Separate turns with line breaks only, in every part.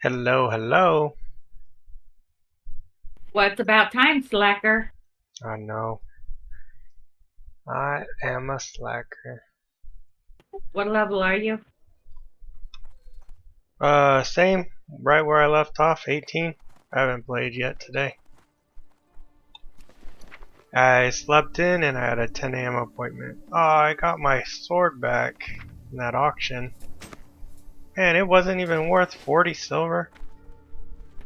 Hello, hello.
Well, it's about time, slacker.
I know. I am a slacker.
What level are you?
Same. Right where I left off, 18. I haven't played yet today. I slept in and I had a 10 a.m. appointment. Oh, I got my sword back in that auction. Man, it wasn't even worth 40 silver.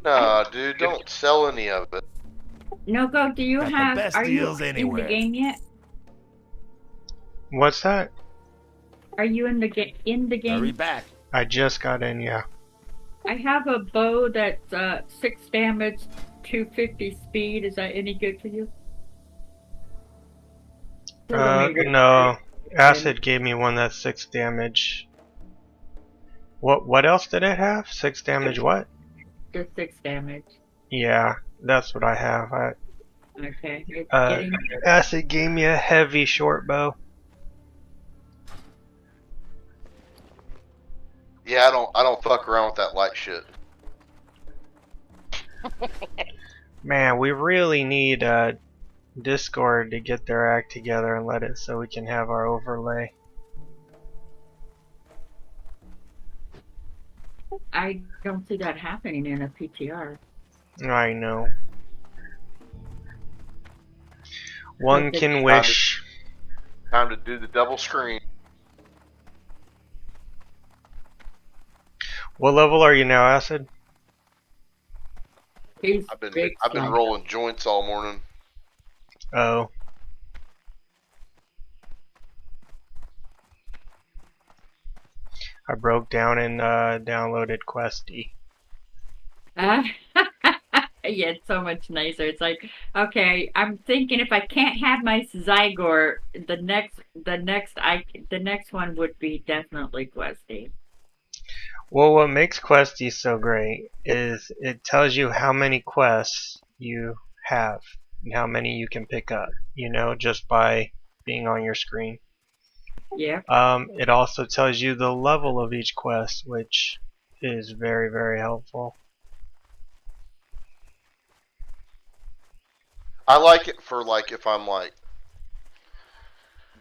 Nah, dude, don't sell any of it.
Nogo, do you
Got the
have?
best
Are you
deals
in the
anywhere.
game yet?
What's that?
Are you in the
Hurry
game?
back.
I just got in, yeah.
I have a bow that's 6 damage, 250 speed. Is that any good for you?
No. Acid gave me one that's 6 damage. What else did it have? 6 damage what?
Just 6 damage.
Yeah, that's what I have.
Okay. It's
Uh,
getting.
Acid gave me a heavy short bow.
Yeah, I don't fuck around with that light shit.
Man, we really need Discord to get their act together and let it so we can have our overlay.
I don't see that happening in a PTR.
I know. One can wish.
Time to do the double screen.
What level are you now, Acid?
He's
I've been
big
rolling joints all morning.
Oh. I broke down and downloaded Questy.
Yeah, it's so much nicer. It's like, okay, I'm thinking if I can't have my Zygor, the next one would be definitely Questy.
Well, what makes Questy so great is it tells you how many quests you have and how many you can pick up, just by being on your screen.
Yeah.
It also tells you the level of each quest, which is very, very helpful.
I like it for if I'm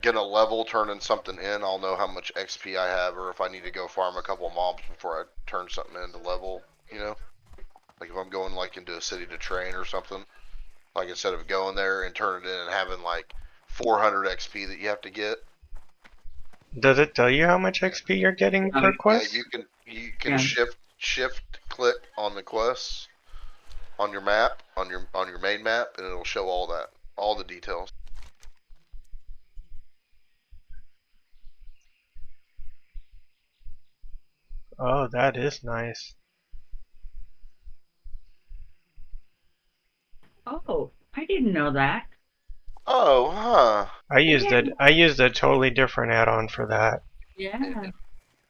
gonna level turning something in, I'll know how much XP I have, or if I need to go farm a couple mobs before I turn something into level. Like if I'm going into a city to train or something. Like instead of going there and turning it in and having 400 XP that you have to get.
Does it tell you how much XP you're getting per quest?
Yeah, you can shift click on the quests on your map, on your main map, and it'll show all the details.
Oh, that is nice.
Oh, I didn't know that.
Oh, huh.
I used a totally different add-on for that.
Yeah.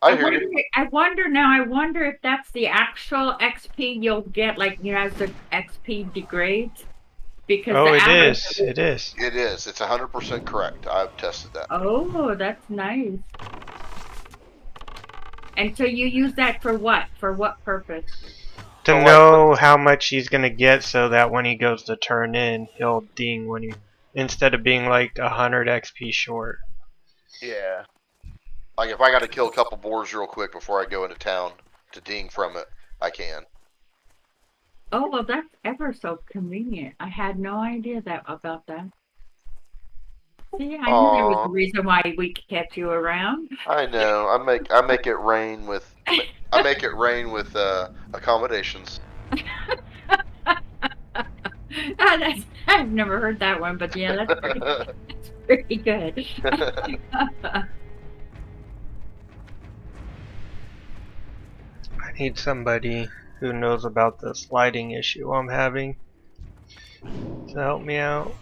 I hear you.
I wonder now. I wonder if that's the actual XP you'll get, as the XP degrades, because
Oh,
the
it
average.
is. It is.
It is. It's 100% correct. I've tested that.
Oh, that's nice. And so you use that for what? For what purpose?
To
So,
know how much he's gonna get, so that when he goes to turn in, he'll ding when he, instead of being like 100 XP short.
yeah. Like if I got to kill a couple boars real quick before I go into town to ding from it, I can.
Oh, well, that's ever so convenient. I had no idea about that. See, I knew there was a reason why we kept you around.
I know. I make it rain with accommodations.
I've never heard that one, but yeah, that's pretty good.
I need somebody who knows about this lighting issue I'm having to help me out.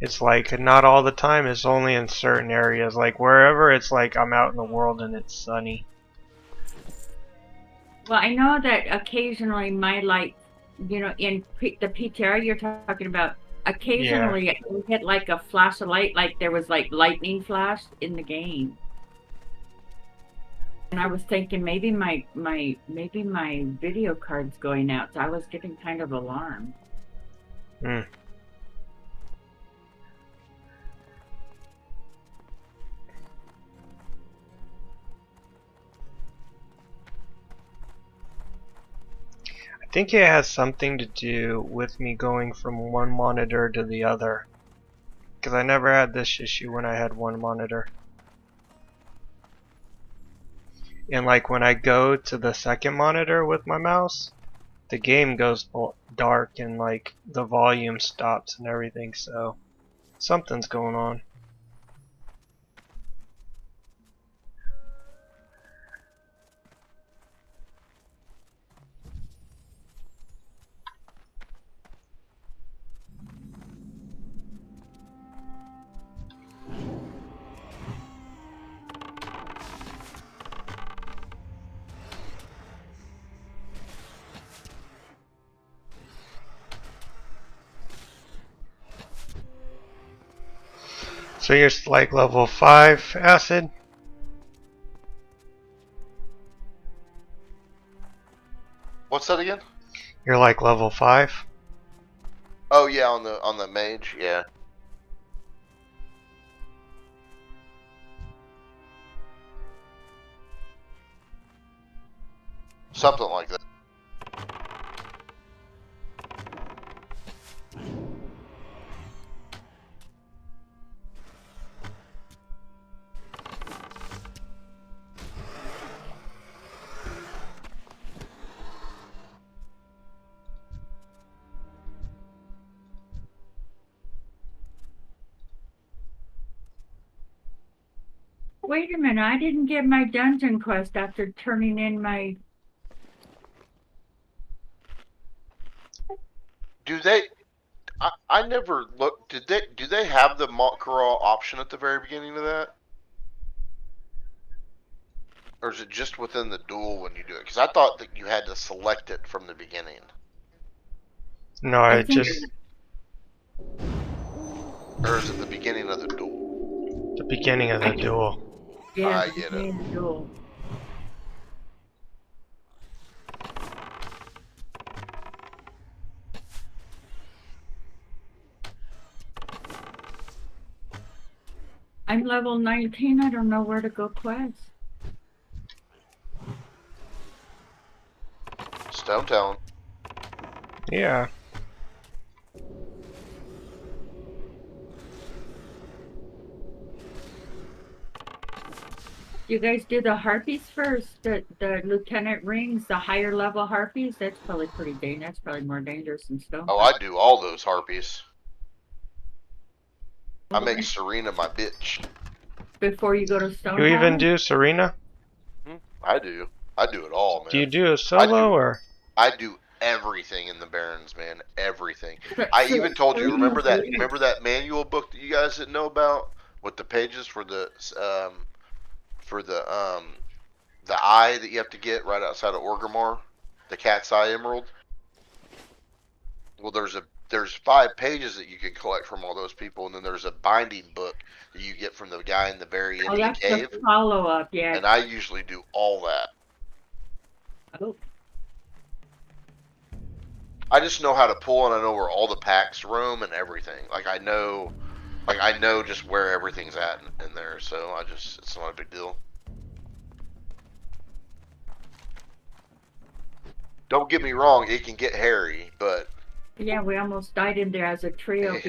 It's like not all the time, it's only in certain areas. Like wherever it's like I'm out in the world and it's sunny.
Well, I know that occasionally my lights, in the PTR you're talking about,
Yeah.
occasionally it would hit like a flash of light, like there was like lightning flash in the game. And I was thinking maybe my video card's going out. So I was getting kind of alarmed.
Hmm. I think it has something to do with me going from one monitor to the other. Because I never had this issue when I had one monitor. And like when I go to the second monitor with my mouse, the game goes dark and like the volume stops and everything, so something's going on. So you're like level 5 acid?
What's that again?
You're like level 5?
Oh yeah, on the mage, yeah. Something like that.
Wait a minute, I didn't get my dungeon quest after turning in my.
Do they? I never looked. Do they have the mock corral option at the very beginning of that? Or is it just within the duel when you do it? Because I thought that you had to select it from the beginning.
No,
I
I
think
just
Or is it the beginning of the duel?
the beginning of the duel.
yeah,
I get it.
the duel. I'm level 19. I don't know where to go quest.
Stone Town.
Yeah.
You guys do the harpies first, the lieutenant rings, the higher level harpies. That's probably pretty dangerous. That's probably more dangerous than stone.
Oh, I do all those harpies. I make Serena my bitch.
Before you go to stone.
You even do Serena?
I do. I do it all, man.
Do you do a solo or?
I do everything in the Barrens, man. Everything. I even told you. Remember that manual book that you guys didn't know about with the pages for the eye that you have to get right outside of Orgrimmar, the cat's eye emerald. Well, there's 5 pages that you can collect from all those people, and then there's a binding book that you get from the guy in the very end of the cave.
The follow up, yeah.
And I usually do all that.
Oh.
I just know how to pull, and I know where all the packs roam and everything. I know just where everything's at in there. So it's not a big deal. Don't get me wrong, it can get hairy, but
yeah, we almost died in there as a trio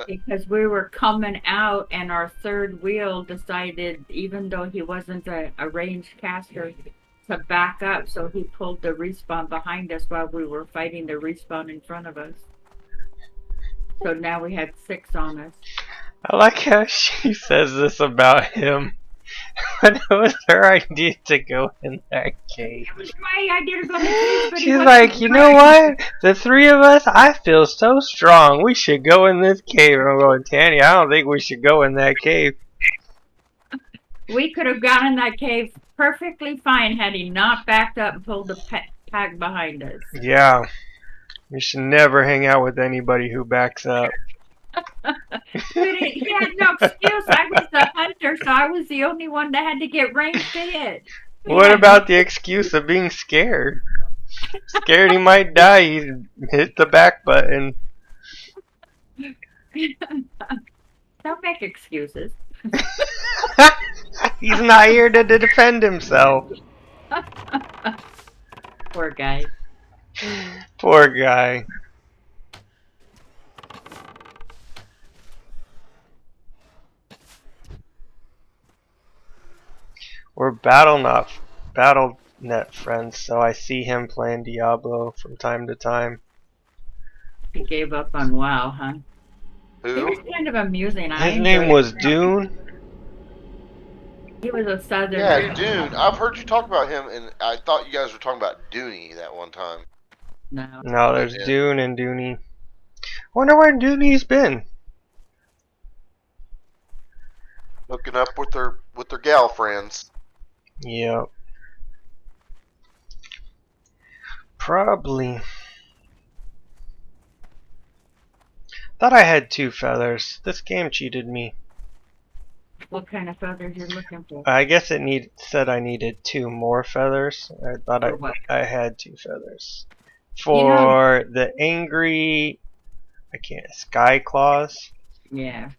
because we were coming out, and our third wheel decided, even though he wasn't a ranged caster, to back up, so he pulled the respawn behind us while we were fighting the respawn in front of us. So now we had 6 on us.
I like how she says this about him. But it was her idea to go in that cave.
It was my idea to go in the cave, but
she's like, you know what? The 3 of us, I feel so strong. We should go in this cave. And I'm going, Tanya, I don't think we should go in that cave.
We could have gone in that cave perfectly fine had he not backed up and pulled the pack behind us.
Yeah. You should never hang out with anybody who backs up.
But he had no excuse. I was the hunter, so I was the only one that had to get ranged to hit. He
What
had no
about the excuse of being scared? Scared he might die, he hit the back button.
Don't make excuses.
He's not here to defend himself.
Poor guy.
Poor guy. We're BattleNet friends, so I see him playing Diablo from time to time.
He gave up on WoW, huh? He
Who?
was kind of amusing. I
His name
enjoyed
was
it.
Dune.
He was a southern.
Yeah, Dune. I've heard you talk about him, and I thought you guys were talking about Dooney that one time.
No.
No, there's
Yeah.
Dune and Dooney. Wonder where Dooney's been.
Hooking up with their gal friends.
Yep. Probably. Thought I had 2 feathers. This game cheated me.
What kind of feathers you're looking for?
I guess it said I needed 2 more feathers. I thought
For what?
I had 2 feathers. For the angry, sky claws.
Yeah.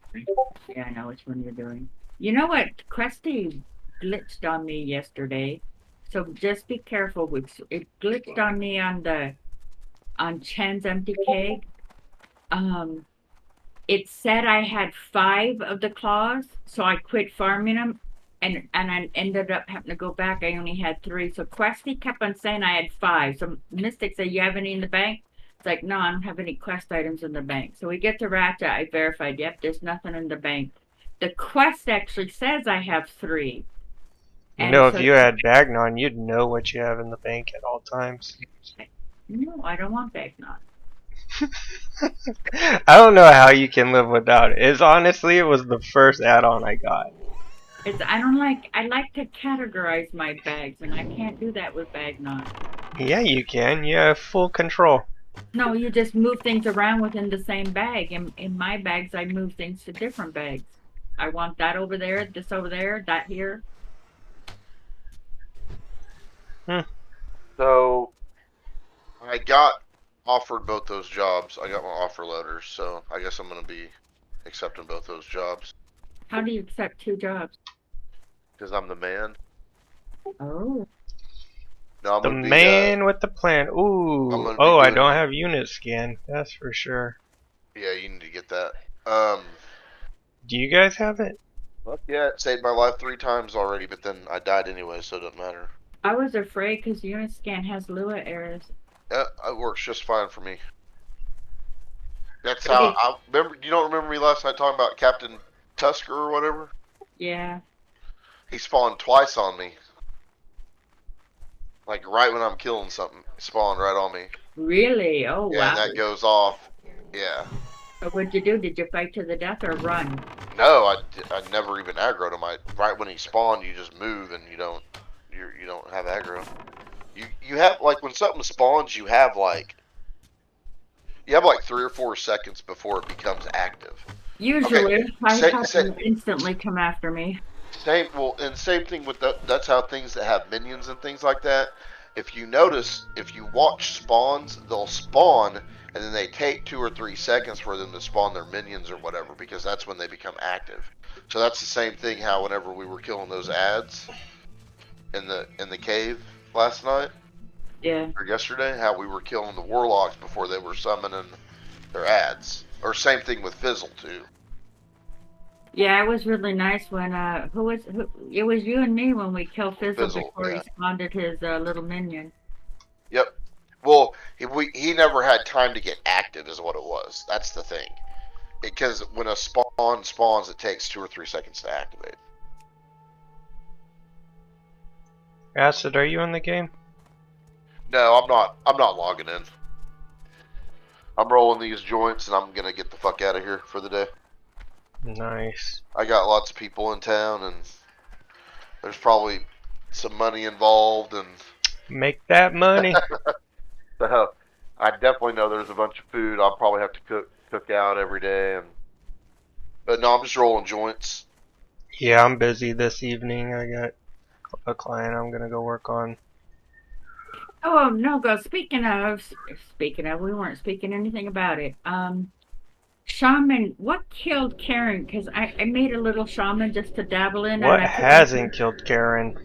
Yeah, I know which one you're doing. You know what? Krusty glitched on me yesterday. So just be careful. It glitched on me on Chen's empty keg. It said I had 5 of the claws, so I quit farming them, and I ended up having to go back. I only had 3. So Questy kept on saying I had 5. So Mystic said, "You have any in the bank?" It's like, no, I don't have any quest items in the bank. So we get to Ratchet. I verified, yep, there's nothing in the bank. The quest actually says I have 3.
You know,
so
if you had Bagnon, you'd know what you have in the bank at all times.
No, I don't want Bagnon.
I don't know how you can live without it. It was the first add-on I got.
I like to categorize my bags, and I can't do that with Bagnon.
Yeah, you can. You have full control.
No, you just move things around within the same bag. In my bags, I move things to different bags. I want that over there, this over there, that here.
So, I got offered both those jobs. I got my offer letters, so I guess I'm going to be accepting both those jobs.
How do you accept 2 jobs?
Because I'm the man.
Oh.
No, I'm
The
gonna be,
man with the plan.
I'm
Ooh.
gonna be
Oh, I
doing-
don't have unit scan. That's for sure.
Yeah, you need to get that.
Do you guys have it?
Fuck yeah, it saved my life 3 times already, but then I died anyway, so it doesn't matter.
I was afraid because Uniscan has Lua errors.
Yeah, it works just fine for me. That's how I remember. You don't remember me last night talking about Captain Tusker or whatever?
Yeah.
He spawned twice on me. Like right when I'm killing something, he spawned right on me.
Really? Oh,
Yeah,
wow.
and that goes off. Yeah.
So what'd you do? Did you fight to the death or run?
No, I never even aggroed him. Right when he spawned, you just move and you don't have aggro. You have like when something spawns, you have like 3 or 4 seconds before it becomes active.
Usually,
Okay,
I have them instantly come after me.
Same thing with that's how things that have minions and things like that. If you notice, if you watch spawns, they'll spawn and then they take 2 or 3 seconds for them to spawn their minions or whatever, because that's when they become active. So that's the same thing how whenever we were killing those ads in the cave last night.
Yeah.
Or yesterday, how we were killing the warlocks before they were summoning their ads. Or same thing with Fizzle too.
Yeah, it was really nice when it was you and me when we killed Fizzle before he spawned his little minion.
Yep. Well, he never had time to get active, is what it was. That's the thing. Because when a spawn spawns, it takes 2 or 3 seconds to activate.
Acid, are you in the game?
No, I'm not. I'm not logging in. I'm rolling these joints, and I'm gonna get the fuck out of here for the day.
Nice.
I got lots of people in town, and there's probably some money involved, and
Make that money.
so I definitely know there's a bunch of food I'll probably have to cook out every day, but no, I'm just rolling joints.
Yeah, I'm busy this evening. I got a client I'm gonna go work on.
Oh, Nogo, speaking of, we weren't speaking anything about it. Shaman, what killed Karen? Because I made a little shaman just to dabble in, and
What
I put in.
hasn't killed Karen?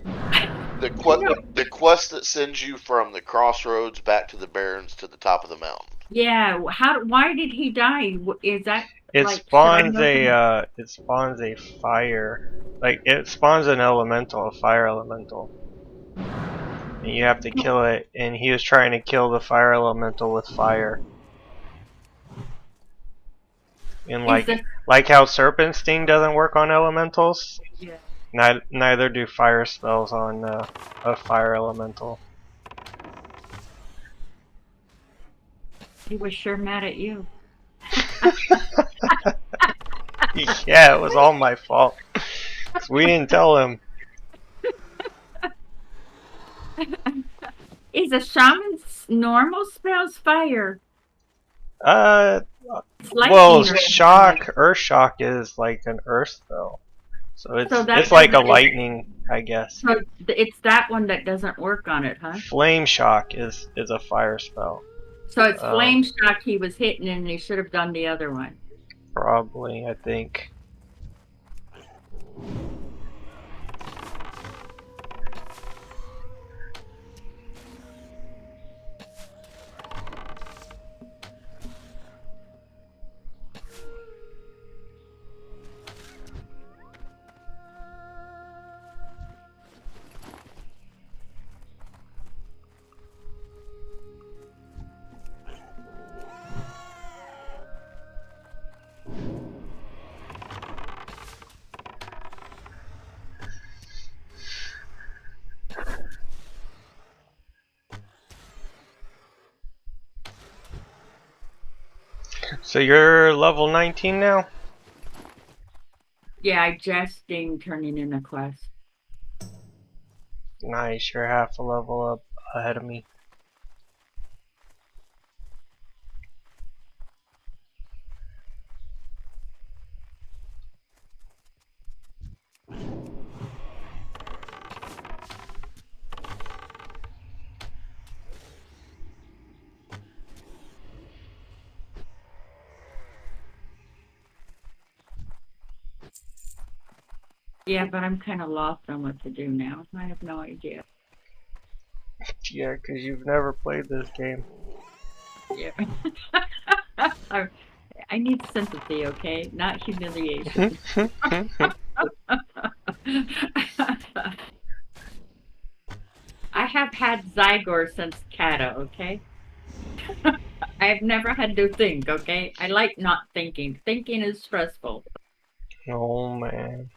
No,
The quest that sends you from the crossroads back to the barrens to the top of the mountain.
yeah. Why did he die? Is that
It
like? Should I
spawns
know some?
a fire. Like it spawns an elemental, a fire elemental. And you have to kill it, and he was trying to kill the fire elemental with fire. And
Is this?
like how Serpent Sting doesn't work on elementals,
Yeah.
neither do fire spells on a fire elemental.
He was sure mad at you.
Yeah, it was all my fault. 'Cause we didn't tell him.
Is a shaman's normal spells fire?
Uh,
It's
well,
lightning or something like.
Earth Shock is like an Earth spell. So
So that
it's like a
doesn't.
lightning, I guess.
So it's that one that doesn't work on it, huh?
Flame Shock is a fire spell.
So it's
Um,
flame shock he was hitting, and he should have done the other one.
Probably, I think. So you're level 19 now?
Yeah, I just dinged turning in a quest.
Nice, you're half a level up ahead of me.
Yeah, but I'm kind of lost on what to do now. I have no idea.
Yeah, because you've never played this game.
Yeah. I I need sympathy, okay? Not humiliation. I have had Zygor since Kata, okay? I have never had to think, okay? I like not thinking. Thinking is stressful.
Oh man.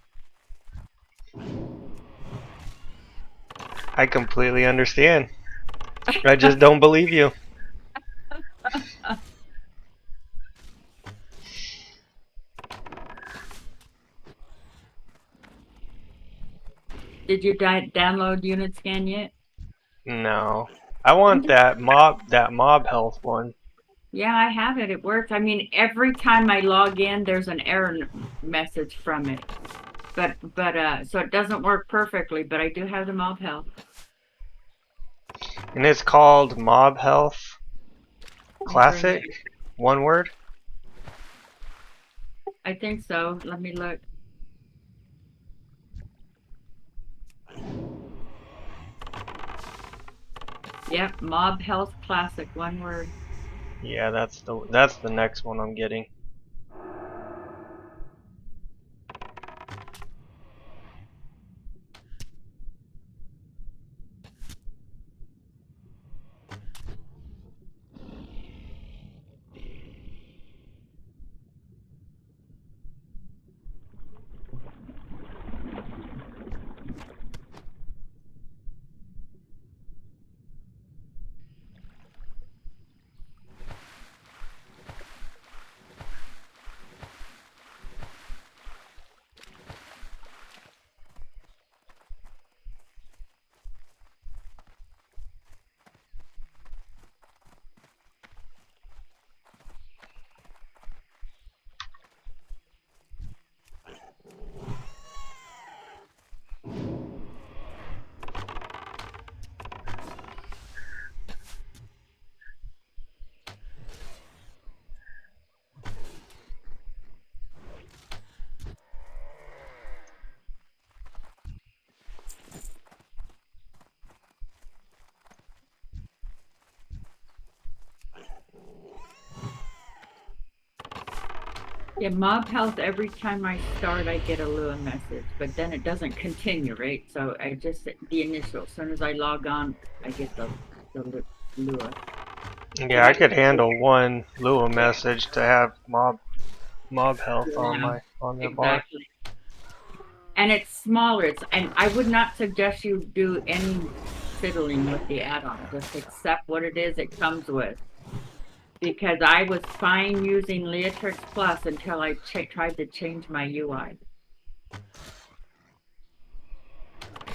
I completely understand. I just don't believe you.
Did you download Unit Scan yet?
No. I want that mob health one.
Yeah, I have it. It works. I mean, every time I log in, there's an error message from it. But so it doesn't work perfectly, but I do have the mob health.
And it's called Mob Health Classic? One word?
I think so. Let me look. Yep, Mob Health Classic, one word.
Yeah, that's the next one I'm getting.
Yeah, mob health, every time I start, I get a Lua message, but then it doesn't continue, right? So I just, the initial, as soon as I log on, I get the Lua.
Yeah, I could handle one Lua message to have mob health
Yeah,
on their bar.
exactly. And it's smaller. And I would not suggest you do any fiddling with the add-on. Just accept what it is it comes with. Because I was fine using Leatrix Plus until I tried to change my UI.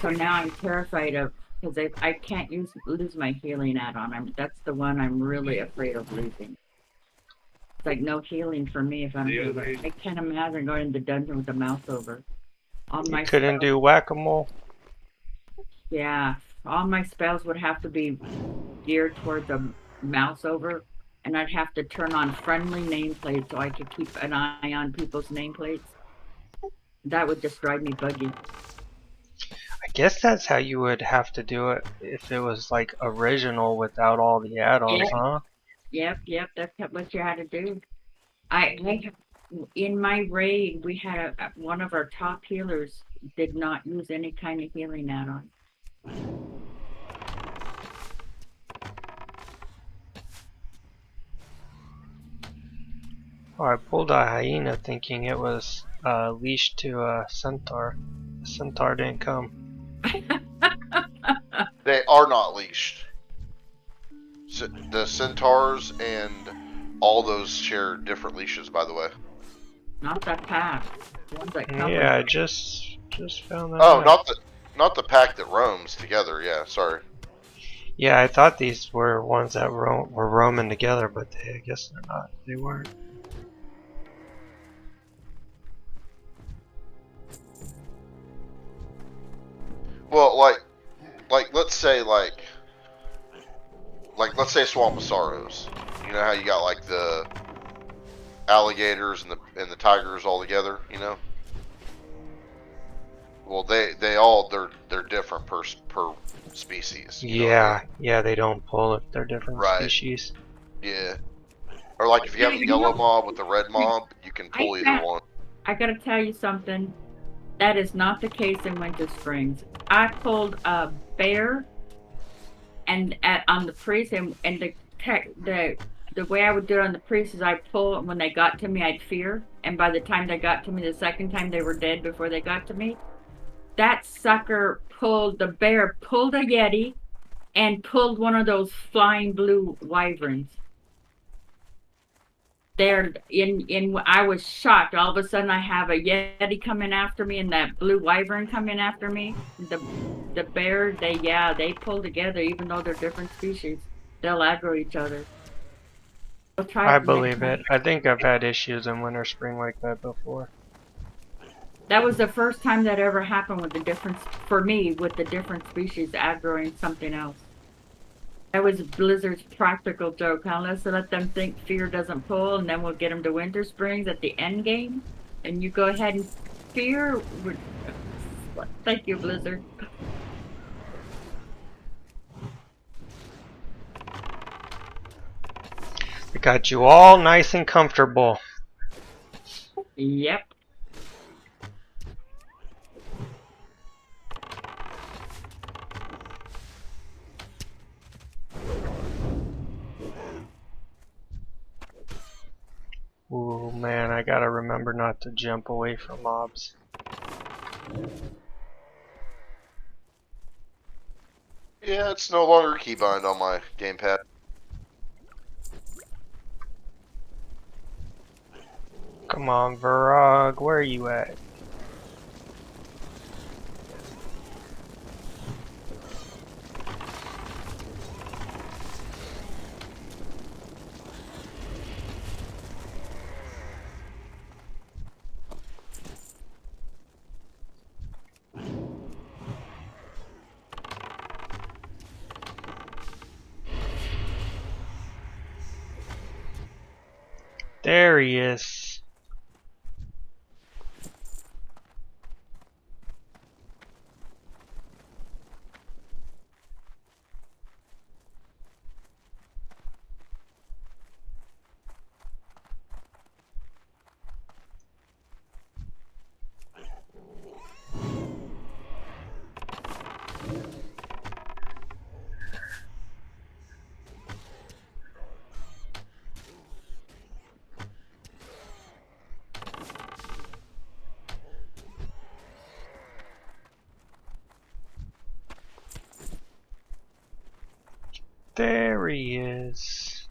So now I'm terrified of, because I can't lose my healing add-on. That's the one I'm really afraid of losing. It's like no healing for me if I'm doing. I can't imagine going in the dungeon with the mouse over. All
You
my
couldn't
spells,
do whack-a-mole.
yeah, all my spells would have to be geared toward the mouse over, and I'd have to turn on friendly nameplates so I could keep an eye on people's nameplates. That would just drive me buggy.
I guess that's how you would have to do it if it was like original without all the add-ons,
Yep,
huh?
yep. That's what you had to do. I in my raid, we had one of our top healers did not use any kind of healing add-on.
Oh, I pulled a hyena thinking it was leashed to a centaur. The centaur didn't come.
They are not leashed. The centaurs and all those share different leashes, by the way.
Not that pack. The ones that come with.
Yeah, I just found that
Oh,
out.
not the pack that roams together. Yeah, sorry.
Yeah, I thought these were ones that were roaming together, but I guess they're not. They weren't.
Well, let's say let's say Swamp of Sorrows. You know how you got like the alligators and the tigers all together. You know. Well, they're different per species. You know what I mean?
Yeah, they don't pull if they're different
Right.
species.
Yeah. Or like if you have the
You
yellow
know,
mob with the red mob, you can
I
pull either
found,
one.
I gotta tell you something. That is not the case in Winter Springs. I pulled a bear and on the priest, and the way I would do it on the priest is I pull, and when they got to me, I'd fear, and by the time they got to me, the second time they were dead before they got to me. That sucker pulled the bear, pulled a yeti, and pulled one of those flying blue wyverns. There in I was shocked. All of a sudden, I have a yeti coming after me, and that blue wyvern coming after me. The bear, they pull together, even though they're different species. They'll aggro each other. We'll try
I
it next
believe
time.
it. I think I've had issues in Winter Spring like that before.
That was the first time that ever happened with the difference for me with the different species aggroing something else. That was Blizzard's practical joke, huh? Let's let them think fear doesn't pull, and then we'll get them to Winter Springs at the end game, and you go ahead and fear. Thank you, Blizzard.
They got you all nice and comfortable.
Yep.
Ooh, man, I gotta remember not to jump away from mobs.
Yeah, it's no longer keybind on my gamepad.
Come on, Varog, where are you at? There he is. There he is.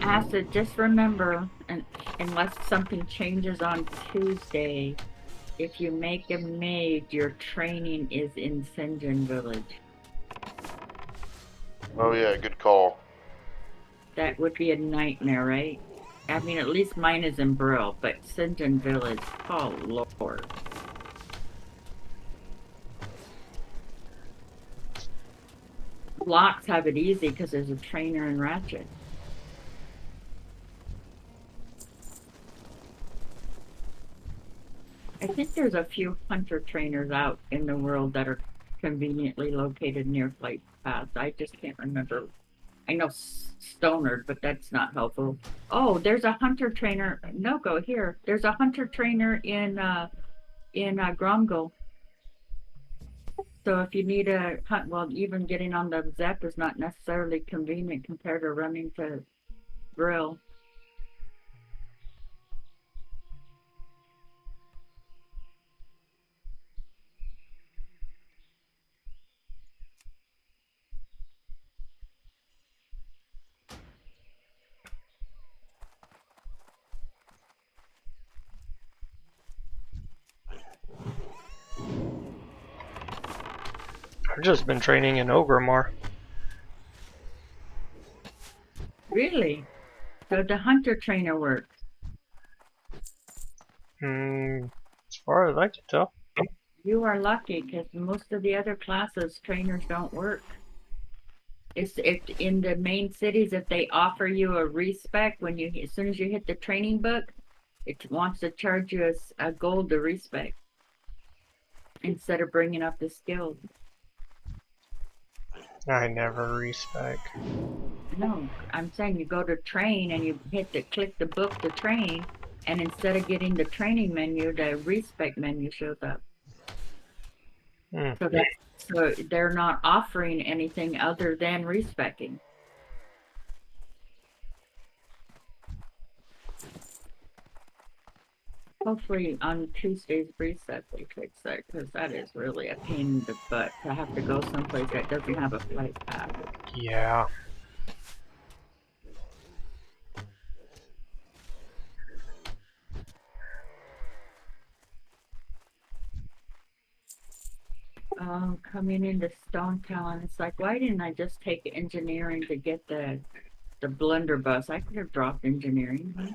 Acid, just remember, and unless something changes on Tuesday, if you make a maid, your training is in Sinjin Village.
Oh yeah, good call.
That would be a nightmare, right? I mean, at least mine is in Brill, but Sinjin Village, oh Lord. Locks have it easy because there's a trainer in Ratchet. I think there's a few hunter trainers out in the world that are conveniently located near flight paths. I just can't remember. I know Stonard, but that's not helpful. Oh, there's a hunter trainer. No, go here. There's a hunter trainer in Gromgo. So if you need a hunt, well, even getting on the Zep is not necessarily convenient compared to running to Brill.
I've just been training in Ogre more.
Really? So the hunter trainer works.
As far as I can tell.
You are lucky because most of the other classes trainers don't work. It's if in the main cities, if they offer you a respec when you as soon as you hit the training book, it wants to charge you a gold to respec instead of bringing up the skills.
I never respec.
No, I'm saying you go to train and you click the book to train, and instead of getting the training menu, the respec menu shows up. So they're not offering anything other than respecing. Hopefully on Tuesday's reset they fix that, because that is really a pain in the butt to have to go someplace that doesn't have a flight path.
Yeah.
Coming into Stone Town, it's like, why didn't I just take engineering to get the blunderbuss? I could have dropped engineering. Huh?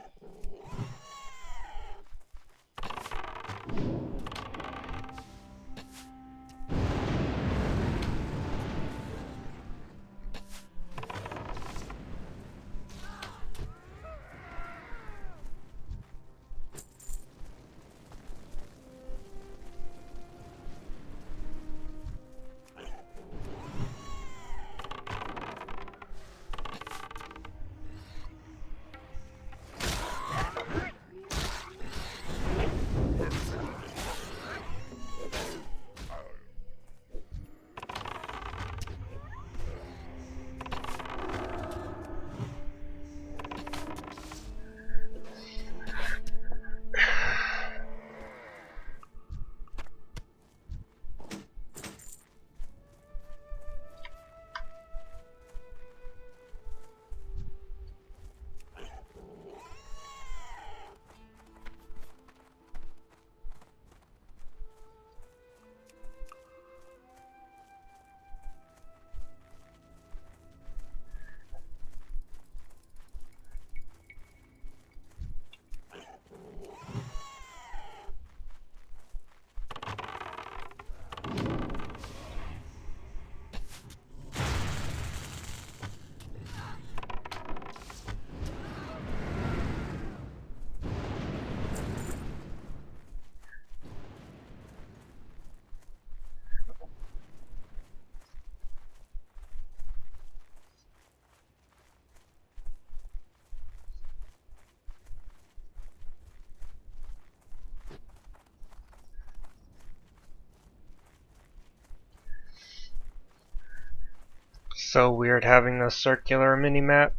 So weird having a circular mini map.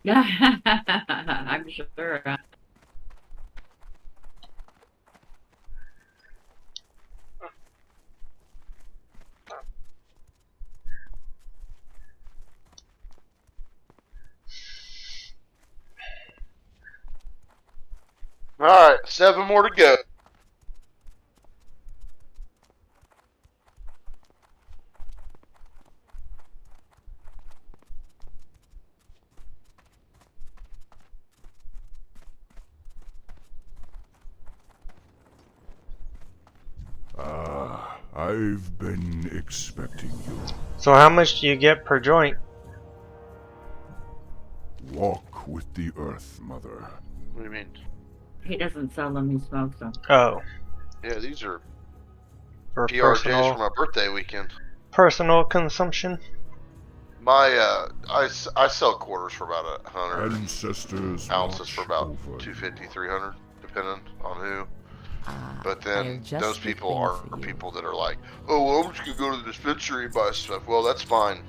I'm sure.
Alright, 7 more to go.
I've been expecting you.
So how much do you get per joint?
Walk with the earth, Mother.
What do you mean?
He doesn't sell them, he smokes them.
Oh,
Yeah, these are
for
PRJs for my birthday weekend.
personal consumption.
My, I sell quarters for about 100.
Ancestors
Ounces for about
over
250, 300, depending on who. But
I'll
then
just
those
the
people
thing
are
for you.
people that are like, oh, well, I'm just gonna go to the dispensary and buy stuff. Well, that's fine.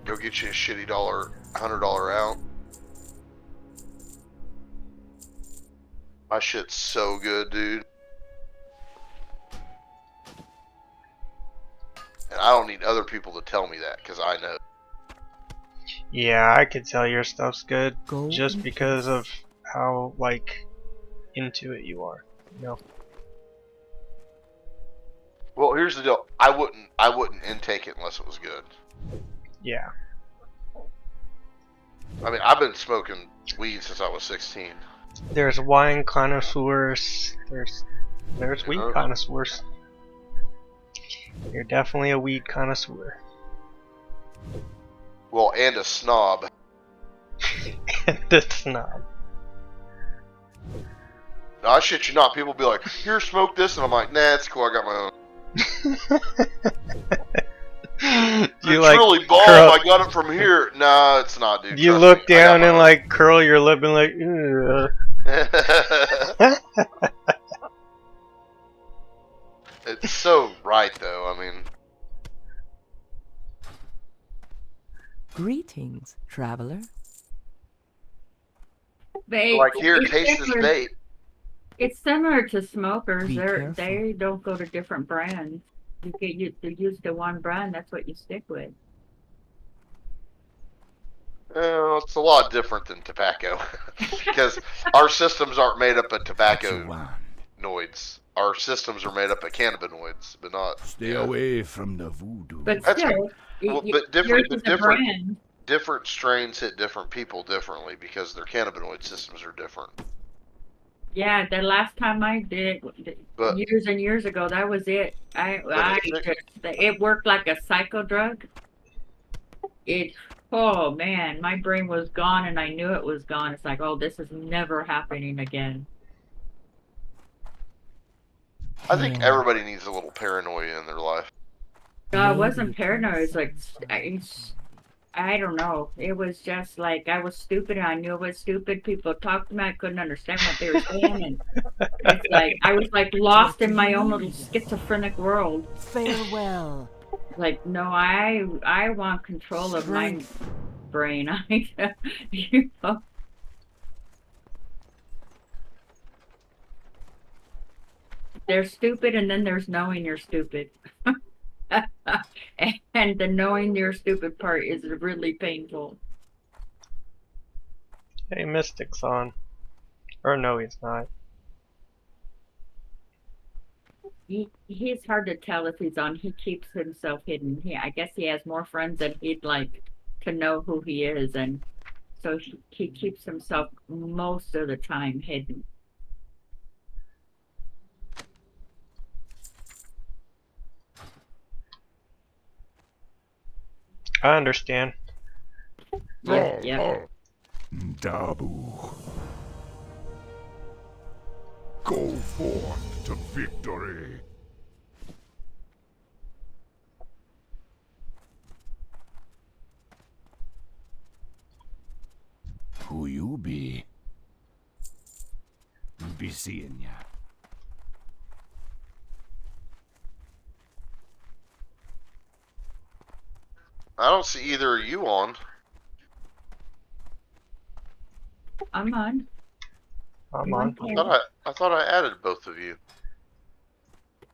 Go get you a shitty $100 out. My shit's so good, dude. And I don't need other people to tell me that, because I know.
Yeah, I could tell your stuff's good
Go
just
in
because
peace.
of how like into it you are. You know.
Well, here's the deal. I wouldn't intake it unless it was good.
Yeah.
I mean, I've been smoking weed since I was 16.
There's wine connoisseurs. There's weed
Yeah.
connoisseurs. You're definitely a weed connoisseur.
Well, and a snob.
And a snob.
No, I shit you not. People be like, here, smoke this. And I'm like, nah, it's cool. I got my own. It's
You like
really bomb.
curl-
I got it from here. Nah, it's not, dude.
You
Trust
look
me. I got
down
my
and
own.
like curl your lip and like, ugh.
It's so right, though. I mean,
Greetings, traveler.
like, here,
It's
taste this
similar-
bait.
It's similar to smokers.
Be careful.
They don't go to different brands. You get used to one brand. That's what you stick with.
Well, it's a lot different than tobacco. Because our systems aren't made up of
At your
tobacco
wand.
noids. our systems are made up of cannabinoids, but not.
Stay away from the voodoo.
But
That's
still,
well, but
yours
different,
is
but
a
different,
brand.
different strains hit different people differently because their cannabinoid systems are different.
Yeah, the last time I did
But
years and years ago, that was it. It worked like a psycho drug. It, oh man, my brain was gone and I knew it was gone. It's like, oh, this is never happening again.
I think everybody needs a little paranoia in their life.
No, I wasn't paranoid. It's like, I don't know. It was just like I was stupid. I knew it was stupid. People talked to me. I couldn't understand what they were saying. And it's like I was like lost in my own little schizophrenic world.
Farewell.
Like, no, I want control of my brain. You know. They're stupid, and then there's knowing you're stupid. And the knowing you're stupid part is really painful.
Hey, Mystic's on. Or no, he's not.
He's hard to tell if he's on. He keeps himself hidden. I guess he has more friends than he'd like to know who he is, and so he keeps himself most of the time hidden.
I understand.
Yeah.
Dabu. Go forth to victory. Who you be? Be seeing ya.
I don't see either of you on.
I'm on.
I'm on.
I thought I added both of you.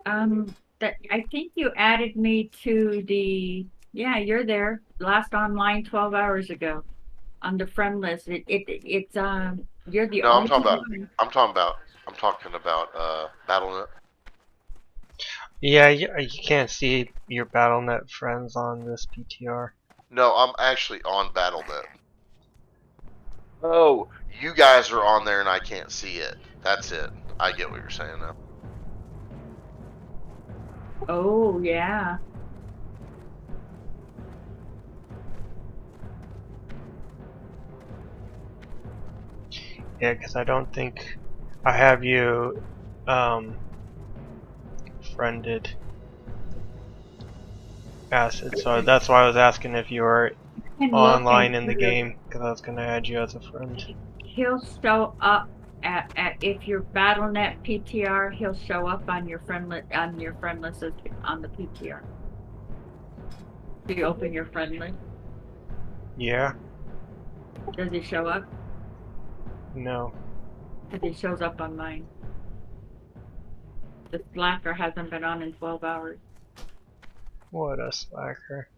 I think you added me to the. Yeah, you're there. Last online 12 hours ago, on the friend list. It's You're the
No,
only one.
I'm talking about BattleNet.
Yeah, you can't see your BattleNet friends on this PTR.
No, I'm actually on BattleNet. Oh, you guys are on there and I can't see it. That's it. I get what you're saying now.
Oh yeah.
Yeah, because I don't think I have you friended, Acid. So that's why I was asking if you were online in the game, because I was going to add you as a friend.
He'll show up at if your BattleNet PTR. He'll show up on your friend list on the PTR. Do you open your friend list?
Yeah?
Does he show up?
No.
Because he shows up on mine. The slacker hasn't been on in 12 hours.
What a slacker.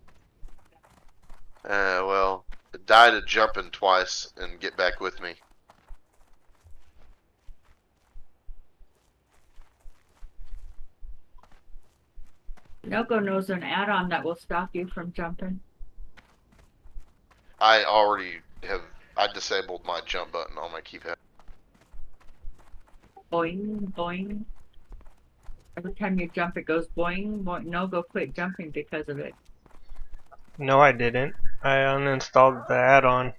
Well, die to jumping twice and get back with me.
Nogo knows an add-on that will stop you from jumping.
I already have. I disabled my jump button on my keypad.
Boing, boing. Every time you jump, it goes boing, boing. Nogo quit jumping because of it.
No, I didn't. I uninstalled the add-on.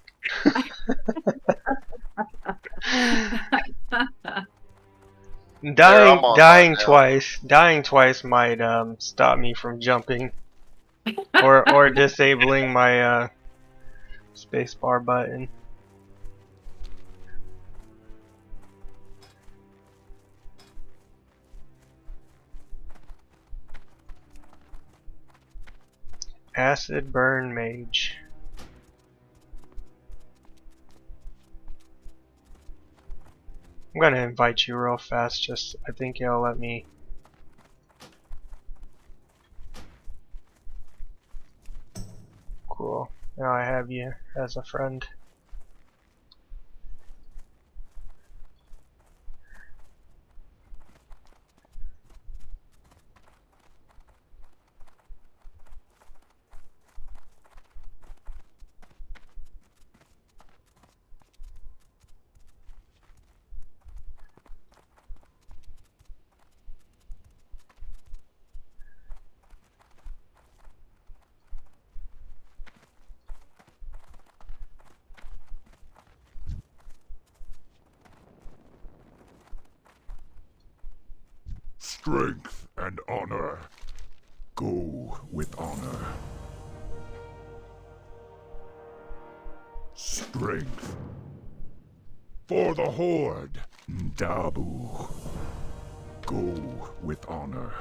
Dying twice might stop me from jumping, or disabling my spacebar button. Acid burn mage. I'm gonna invite you real fast, just I think it'll let me. Cool. Now I have you as a friend.
Strength and honor. Go with honor. Strength. For the Horde. Dabu. Go with honor.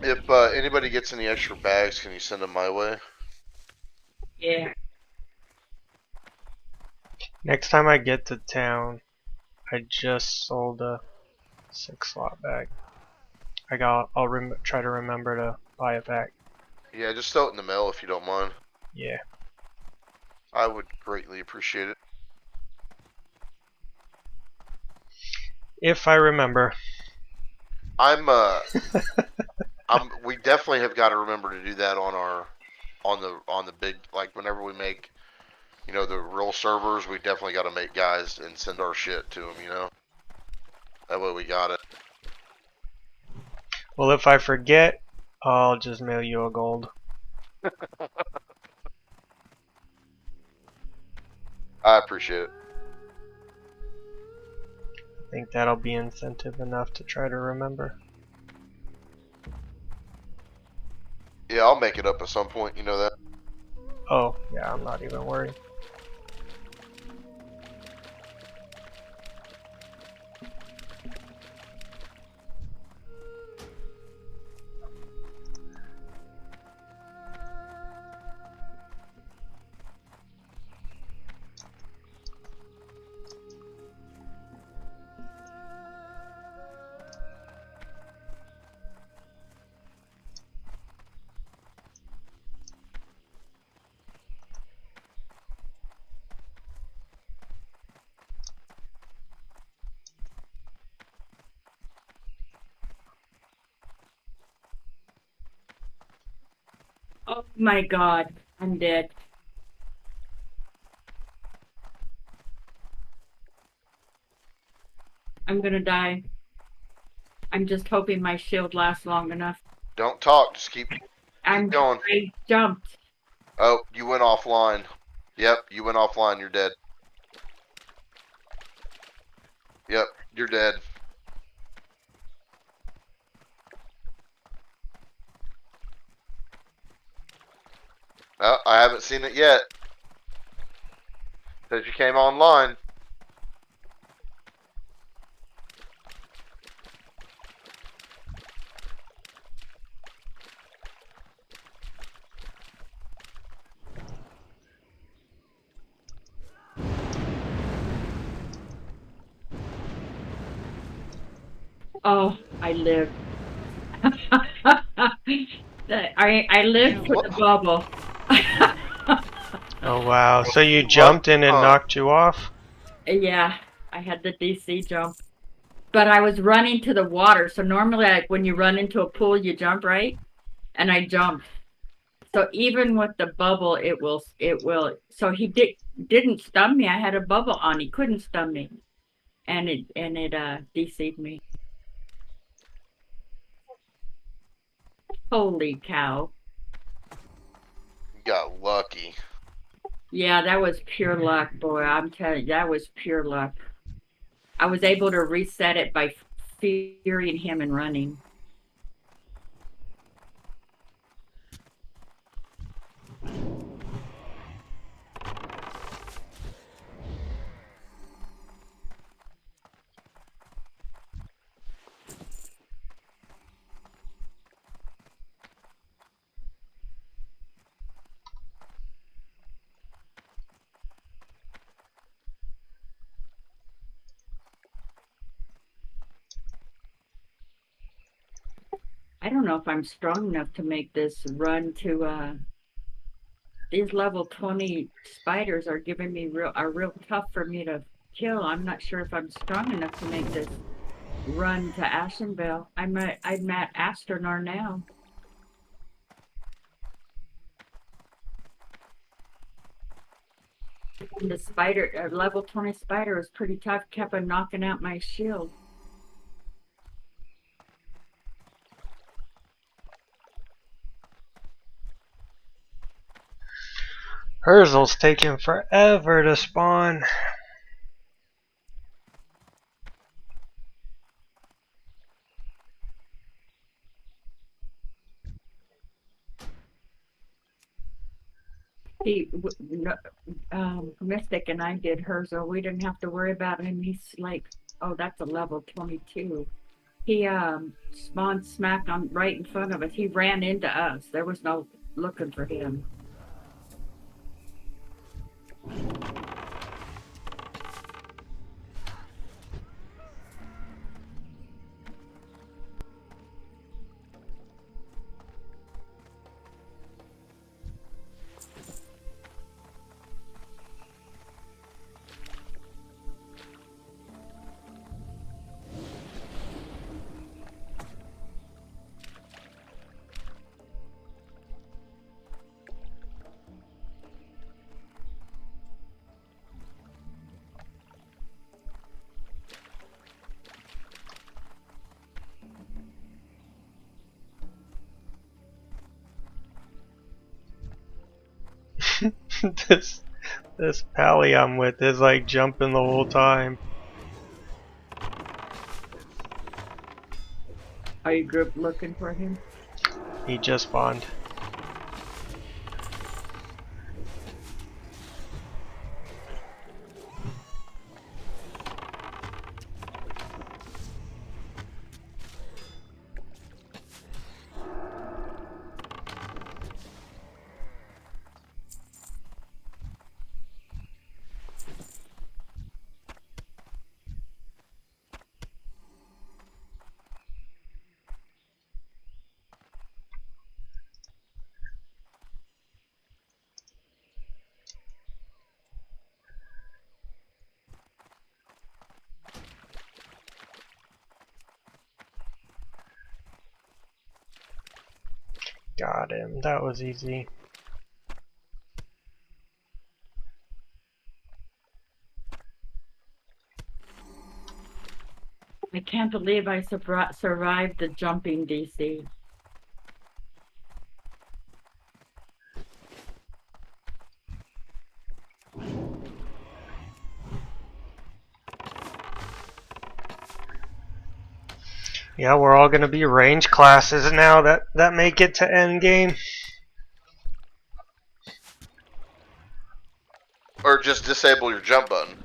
If anybody gets any extra bags, can you send them my way?
Yeah.
Next time I get to town, I just sold a 6-slot bag. I'll try to remember to buy it back.
Yeah, just throw it in the mail if you don't mind.
Yeah.
I would greatly appreciate it.
If I remember.
We definitely have got to remember to do that on the big, like whenever we make, the real servers, we definitely got to make guys and send our shit to them, That way we got it.
Well, if I forget, I'll just mail you a gold.
I appreciate it.
I think that'll be incentive enough to try to remember.
Yeah, I'll make it up at some point, you know that.
Oh, yeah, I'm not even worried.
Oh my God, I'm dead. I'm gonna die. I'm just hoping my shield lasts long enough.
Don't talk, just keep going.
I jumped.
Oh, you went offline. Yep, you went offline, you're dead. Yep, you're dead. Oh, I haven't seen it yet. Says you came online.
Oh, I lived. I lived for the bubble.
Oh, wow. So you jumped in and knocked you off?
Yeah, I had the DC jump. But I was running to the water. So normally, like when you run into a pool, you jump, right? And I jumped. So even with the bubble, it will. So he didn't stun me. I had a bubble on. He couldn't stun me, and it DC'd me. Holy cow!
You got lucky.
Yeah, that was pure luck, boy. I'm telling you, that was pure luck. I was able to reset it by fearing him and running. I don't know if I'm strong enough to make this run to these level 20 spiders are giving me real tough for me to kill. I'm not sure if I'm strong enough to make this run to Ashenvale. I'm at Astronar now. And the spider, level 20 spider was pretty tough, kept on knocking out my shield.
Urzel's taking forever to spawn.
Mystic and I did hers, so we didn't have to worry about him. He's like, oh, that's a level 22. He spawned smack on right in front of us. He ran into us. There was no looking for him.
this this pally I'm with is like jumping the whole time.
Are you group looking for him?
He just spawned. Got him. That was easy.
I can't believe I survived the jumping DC.
Yeah, we're all gonna be range classes now that make it to end game.
Or just disable your jump button.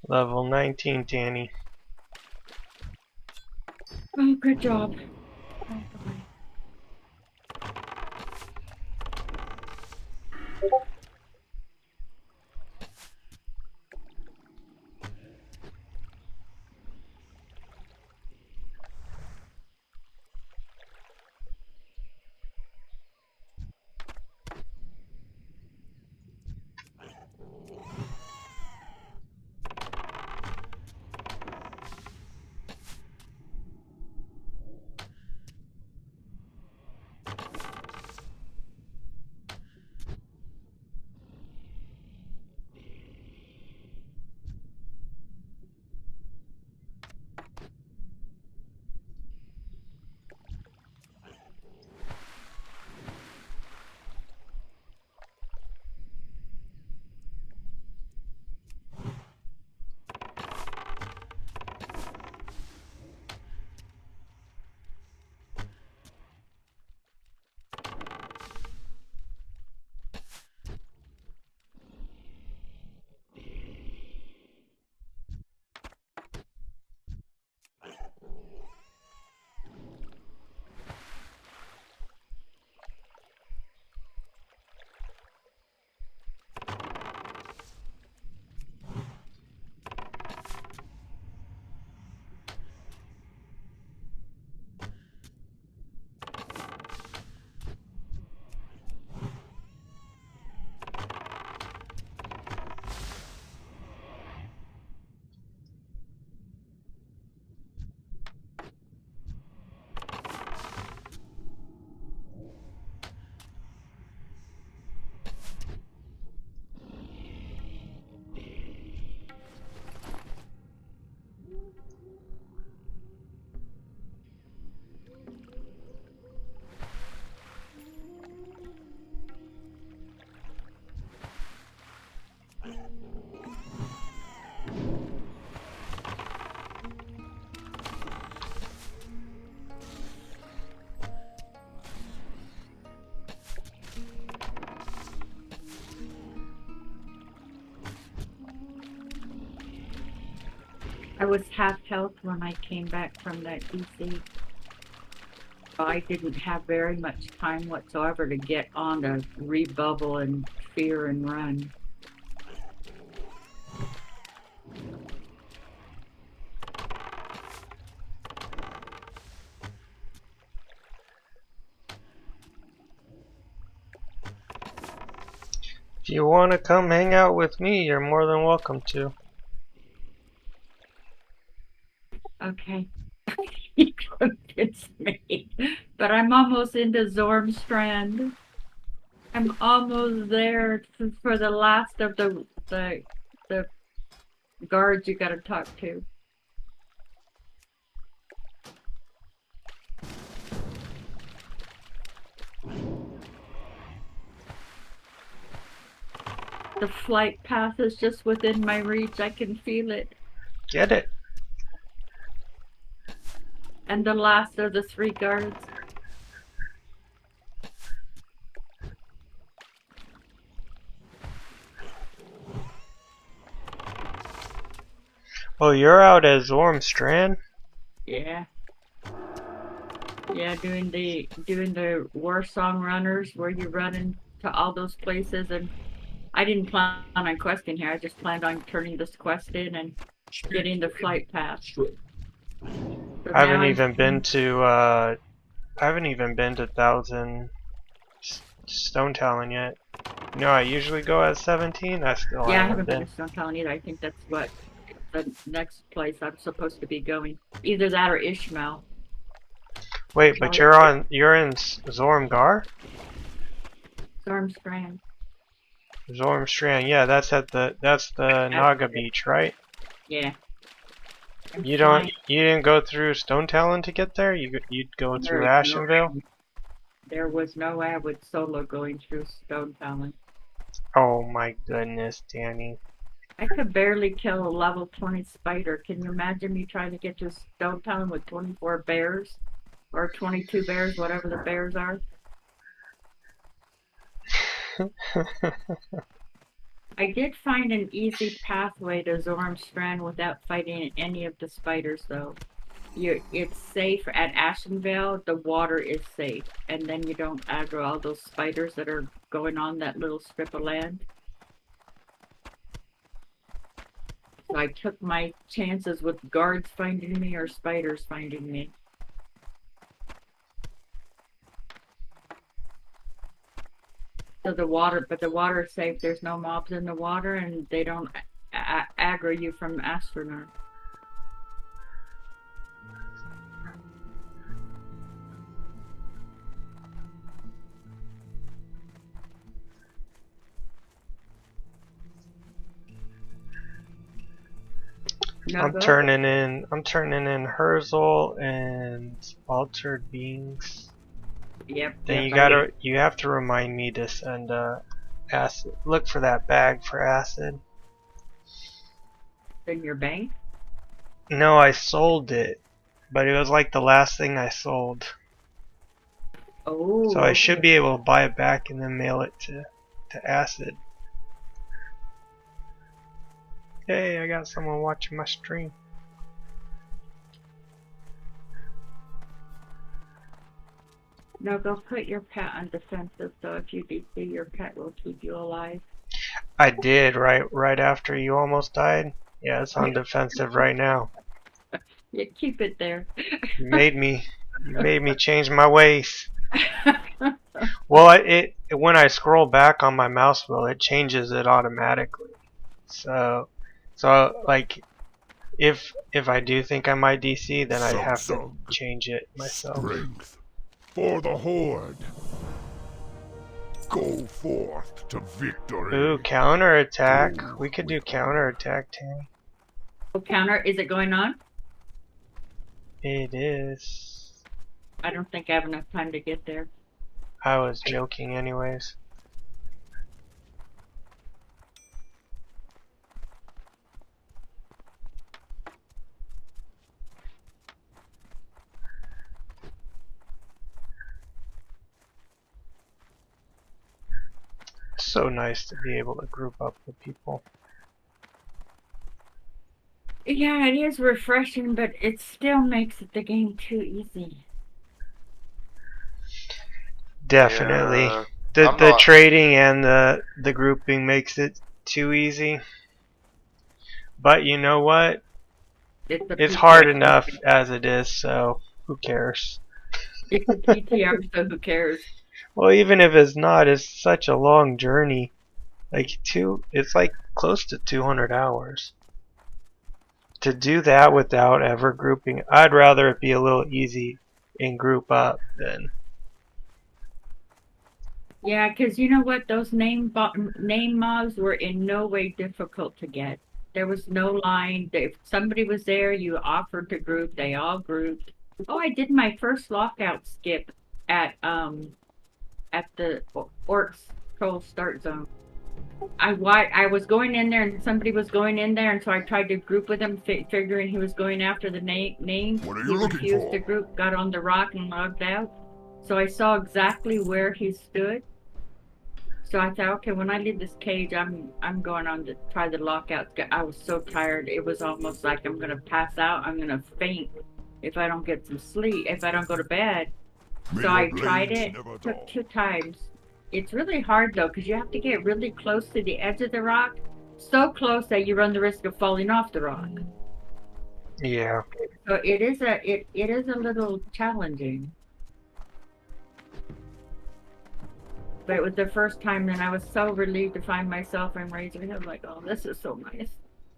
Level 19, Danny.
Oh, good job. I was half health when I came back from that DC. So I didn't have very much time whatsoever to get on to rebubble and fear and run.
If you want to come hang out with me, you're more than welcome to.
Okay. You convinced me. But I'm almost into Zormstrand. I'm almost there for the last of the guards you gotta talk to. The flight path is just within my reach. I can feel it.
Get it?
And the last of the 3 guards.
Oh, you're out at Zormstrand?
Yeah. Yeah, doing the war song runners where you run into all those places, and I didn't plan on questing here. I just planned on turning this quest in and getting the flight path. So
I haven't even been to I haven't even been to 1000 Stone Talon yet. You know, I usually go at 17. I still
Yeah, I
haven't
haven't been
been.
to Stone Talon either. I think that's what the next place I'm supposed to be going. Either that or Ishmael.
Wait, but you're in Zormgar?
Zormstrand.
Zormstrand, yeah, that's the Naga beach, right?
Yeah.
You didn't go through Stone Talon to get there? You'd go through Ashenvale?
There was no way I would solo going through Stone Talon.
Oh my goodness, Danny.
I could barely kill a level 20 spider. Can you imagine me trying to get to Stone Talon with 24 bears? Or 22 bears, whatever the bears are? I did find an easy pathway to Zormstrand without fighting any of the spiders, though. It's safe at Ashenvale. The water is safe, and then you don't aggro all those spiders that are going on that little strip of land. So I took my chances with guards finding me or spiders finding me. So the water is safe. There's no mobs in the water, and they don't aggro you from Astronaut.
I'm turning in Herzl and Altered Beings.
Yep.
Then you have to remind me to send acid. Look for that bag for acid.
In your bank?
No, I sold it, but it was like the last thing I sold.
Oh.
So I should be able to buy it back and then mail it to acid. Hey, I got someone watching my stream.
No, go put your pet on defensive, so if you DC, your pet will keep you alive.
I did right after you almost died. Yeah, it's on defensive right now.
Yeah, keep it there.
You made me change my ways. Well, when I scroll back on my mouse wheel, it changes it automatically. So like if I do think I might DC, then I have to change it myself.
Strength for the Horde. Go forth to victory.
Ooh, counterattack. We could do counterattack, Tammy.
Oh, counter? Is it going on?
It is.
I don't think I have enough time to get there.
I was joking anyways. So nice to be able to group up with people.
Yeah, it is refreshing, but it still makes the game too easy.
Definitely.
Yeah,
The
I'm
the
not.
trading and the grouping makes it too easy. But you know what?
It's a
It's hard
PTR.
enough as it is, so who cares?
It's a PTR, so who cares?
Well, even if it's not, it's such a long journey. It's like close to 200 hours. To do that without ever grouping, I'd rather it be a little easy and group up than.
Yeah, because you know what? Those name mobs were in no way difficult to get. There was no line. If somebody was there, you offered to group. They all grouped. Oh, I did my first lockout skip at the Orcs Troll Start Zone. I was going in there and somebody was going in there, and so I tried to group with him, figuring he was going after the name.
What are
He
you looking
refused to
for?
group, got on the rock and logged out. So I saw exactly where he stood. So I thought, okay, when I leave this cage, I'm going on to try the lockout. I was so tired; it was almost like I'm gonna pass out. I'm gonna faint if I don't get some sleep. If I don't go to bed.
May
So
your
I tried
blades
it.
never
Took
dull.
2 times. It's really hard though, because you have to get really close to the edge of the rock, so close that you run the risk of falling off the rock.
Yeah.
So it is a little challenging. But it was the first time, and I was so relieved to find myself in Razor. I was like, oh, this is so nice.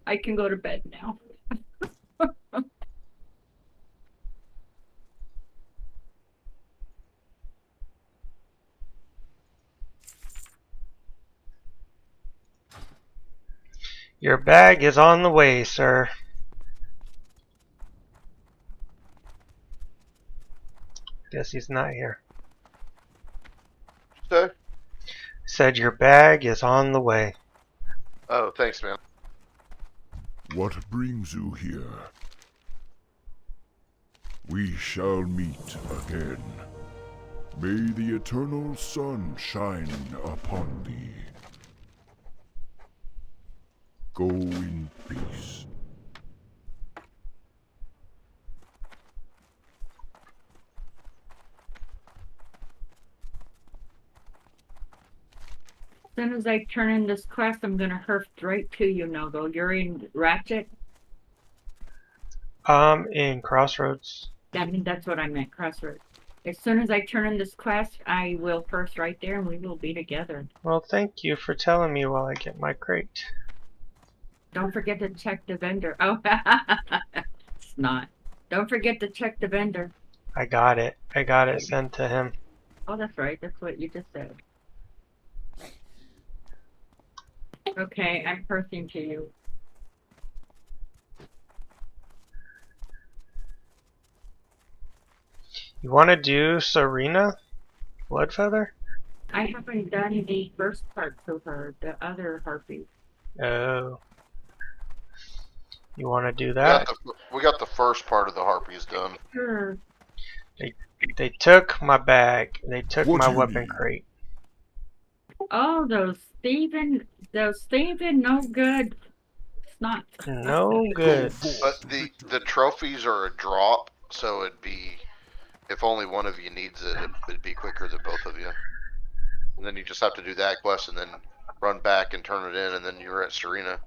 I can go to bed now.
Your bag is on the way, sir. Guess he's not here.
So,
Said your bag is on the way.
oh, thanks, man.
What brings you here? We shall meet again. May the eternal sun shine upon thee. Go in peace.
As soon as I turn in this quest, I'm gonna hurf right to you, Nogo. You're in Ratchet.
In Crossroads.
I mean, that's what I meant, Crossroads. As soon as I turn in this quest, I will hurf right there, and we will be together.
Well, thank you for telling me while I get my crate.
Don't forget to check the vendor. Oh, it's not. Don't forget to check the vendor.
I got it. I got it sent to him.
Oh, that's right. That's what you just said. Okay, I'm hurfing to you.
You want to do Serena? Bloodfeather?
I haven't done the first part to her, the other harpy.
Oh. You want to do that?
We got the first part of the harpies done.
Sure.
They took my bag. They took
What
my
do you
weapon
need?
crate.
Oh, those thieving, no good. It's not.
No good.
But the trophies are a drop, so it'd be, if only one of you needs it, it'd be quicker than both of you. And then you just have to do that quest and then run back and turn it in, and then you're at Serena.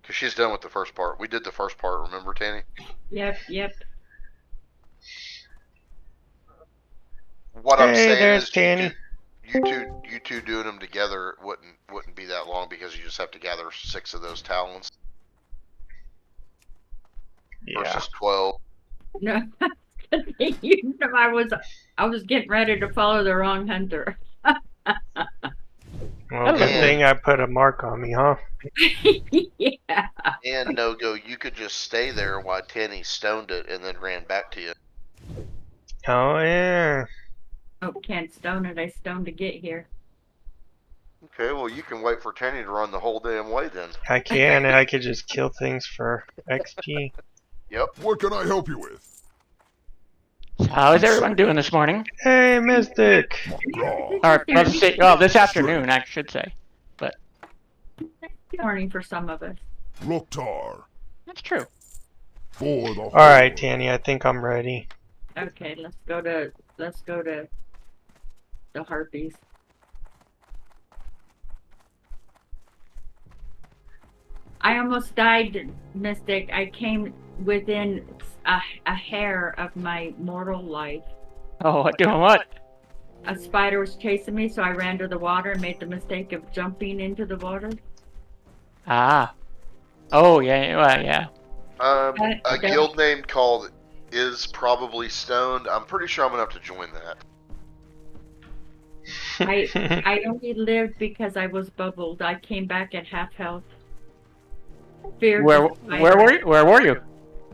Because she's done with the first part. We did the first part, remember, Tanny?
Yep.
What I'm
Hey,
saying
there's
is,
Tanny.
you two doing them together wouldn't be that long, because you just have to gather 6 of those talons
Yeah.
versus 12.
No, you know, I was getting ready to follow the wrong hunter.
Well, good thing I put a mark on me, huh?
Yeah.
And No-Go, you could just stay there while Tanny stoned it and then ran back to you.
Oh, yeah.
Oh, can't stone it. I stoned to get here.
Okay, well, you can wait for Tanny to run the whole damn way then.
I can, and I could just kill things for XP.
Yep.
What can I help you with?
How is everyone doing this morning?
Hey, Mystic!
Raw.
Or, well, this afternoon, I should say. But
Morning for some of us.
Loktar.
that's true.
For the
Alright, Tanny, I think I'm ready.
Okay, let's go to the harpies. I almost died, Mystic. I came within a hair of my mortal life.
Oh, doing what?
A spider was chasing me, so I ran to the water and made the mistake of jumping into the water.
Ah. Oh, yeah, well, yeah.
A
That-
guild name called Is Probably Stoned. I'm pretty sure I'm gonna have to join that.
I only lived because I was bubbled. I came back at half health. Feared
Where
the spider.
were you? Where were you?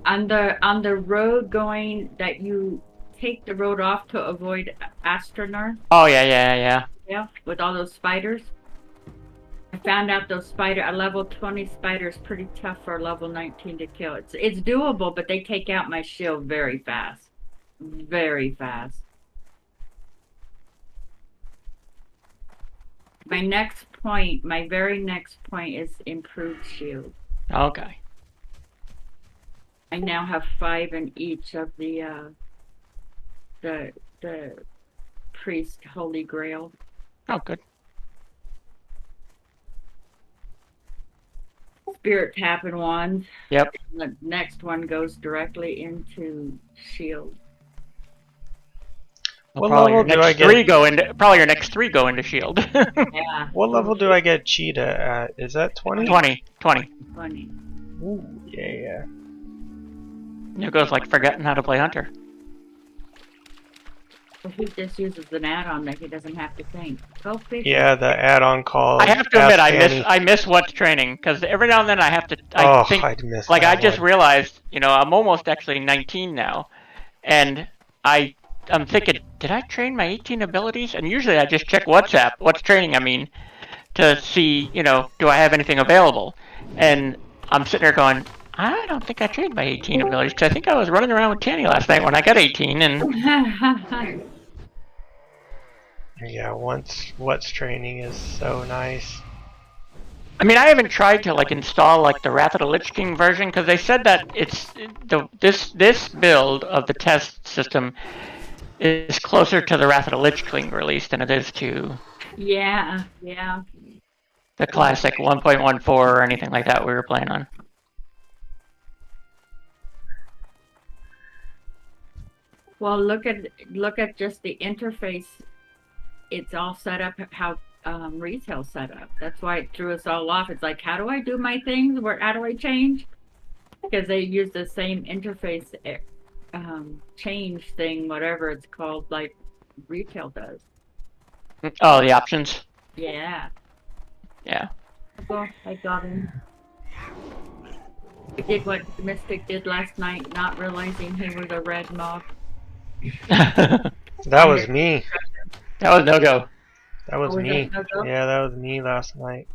On the road going that you take the road off to avoid Astronar?
Oh, yeah.
Yeah, with all those spiders. I found out a level 20 spider is pretty tough for a level 19 to kill. It's doable, but they take out my shield very fast. Very fast. My very next point is improved shield.
Okay.
I now have 5 in each of the priest holy grail.
Oh, good.
Spirit tapping wands.
Yep.
The next one goes directly into shield.
What
Probably
level
your
do I
next
get?
your next three go into shield.
Yeah.
What level do I get cheetah at? Is that 20?
20.
Funny.
Ooh, yeah.
Nogo's like forgetting how to play hunter.
Well, he just uses an add-on that he doesn't have to think. Go figure.
Yeah, the add-on called
I have to admit,
Ask Tanny.
I miss what's training because every now and then I have to.
I'd miss
Like
that
I just
one.
realized, I'm almost actually 19 now, and I'm thinking, did I train my 18 abilities? And usually I just check WhatsApp, what's training, I mean, to see, do I have anything available? And I'm sitting there going, I don't think I trained my 18 abilities because I think I was running around with Tanny last night when I got 18, and
Yeah, what's training is so nice.
I mean, I haven't tried to install the Wrath of the Lich King version because they said that this build of the test system is closer to the Wrath of the Lich King release than it is to
Yeah.
the classic 1.14 or anything like that we were playing on.
Well, look at just the interface. It's all set up how retail set up. That's why it threw us all off. It's like, how do I do my things? How do I change? Because they use the same interface change thing, whatever it's called, like retail does.
Oh, the options.
Yeah.
Yeah.
Oh, I got him. I did what Mystic did last night, not realizing he was a red mob.
That
That was me.
was no-go.
That was
Oh, was
me.
that no-go?
Yeah, that was me last night.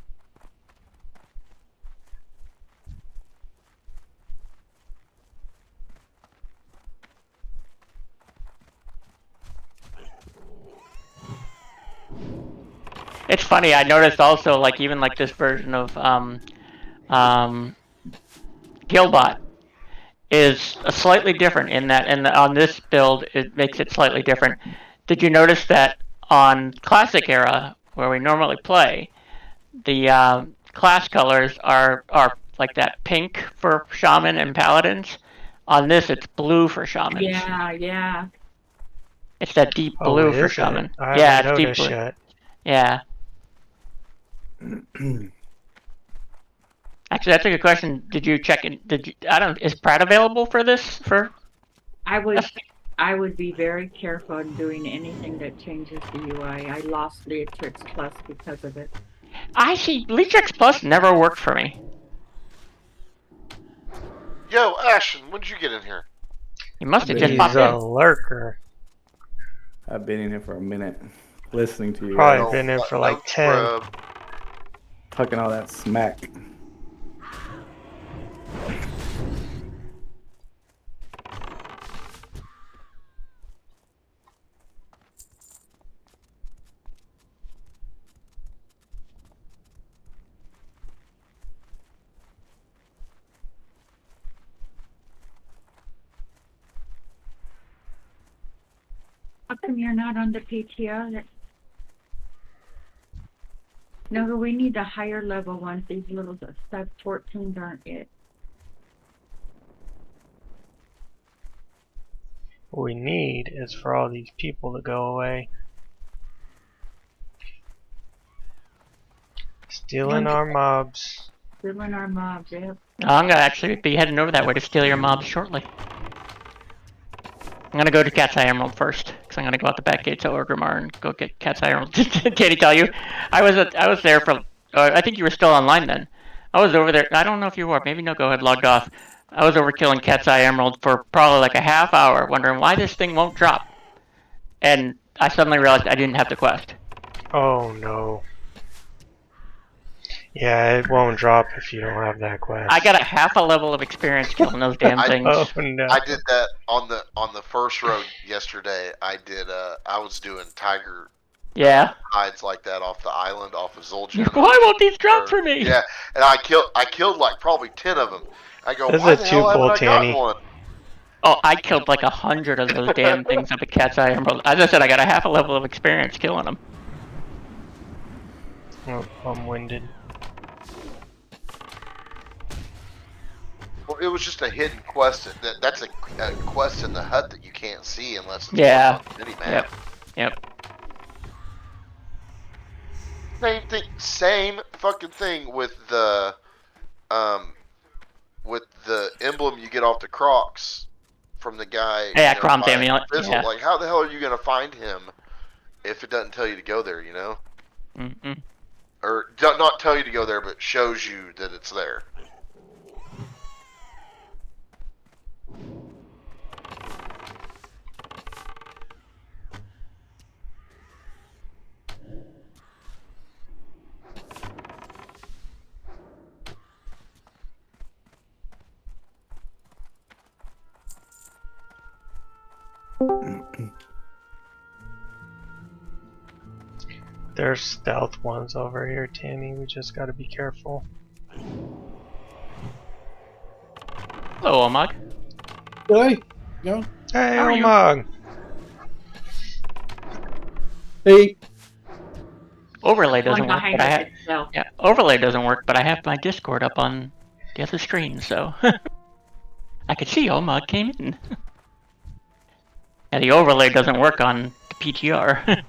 It's funny, I noticed also, even this version of Guildbot is slightly different in that, and on this build, it makes it slightly different. Did you notice that on Classic Era, where we normally play, the class colors are like that pink for Shaman and Paladins? On this, it's blue for Shamans.
Yeah.
It's that deep
Oh,
blue for
is it?
Shaman.
I
Yeah,
haven't
it's deep
noticed
blue.
yet.
Yeah. Actually, that's a good question. Did you check in? Is Pratt available for this?
I would be very careful in doing anything that changes the UI. I lost Leatrix Plus because of it.
I see. Leatrix Plus never worked for me.
Yo, Ashton, when did you get in here?
You must have just
He's
popped
a
in.
lurker.
I've been in here for a minute, listening to you
Probably
guys,
been in for like 10.
Bruh.
talking all that smack.
come you're not on the PTR? No, we need the higher level ones. These little sub 14s aren't it.
What we need is for all these people to go away. Stealing our mobs.
Stealing our mobs, yep.
I'm gonna actually be heading over that way to steal your mobs shortly. I'm gonna go to Cat's Eye Emerald first, because I'm gonna go out the back gates of Orgrimmar and go get Cat's Eye Emerald. Did Katie tell you? I was there for. I think you were still online then. I was over there. I don't know if you were. Maybe Nogo had logged off. I was over killing Cat's Eye Emerald for probably like a half hour, wondering why this thing won't drop. And I suddenly realized I didn't have the quest.
Oh no. Yeah, it won't drop if you don't have that quest.
I got a half a level of experience killing those damn things.
Oh no.
I did that on the first road yesterday. I was doing tiger hides like that off the island off of Zul'jin.
Why won't these drop for me?
Yeah, and I killed like probably 10 of them. I go,
This
why
is
the
a
hell haven't I
two-pull,
got
Tanny.
one?
Oh, I killed like 100 of those damn things up at Cat's Eye Emerald. As I said, I got a half a level of experience killing them.
Oh, I'm winded.
Well, it was just a hidden quest. That's a quest in the hut that you can't see unless it's
Yeah.
on the mini-map.
Yep.
Same fucking thing with the emblem you get off the Crocs from the guy.
Yeah, Crom's amulet. Yeah.
Like, how the hell are you gonna find him if it doesn't tell you to go there? You know, or not tell you to go there, but shows you that it's there.
There's stealth ones over here, Tammy. We just gotta be careful.
Hello, Omog.
Hey, no.
Hey,
How are you?
Omog!
Hey,
Overlay doesn't
One
work,
behind
but I
us
have.
itself.
Yeah, overlay doesn't work, but I have my Discord up on the other screen, so I could see Omog came in. Yeah, the overlay doesn't work on the PTR.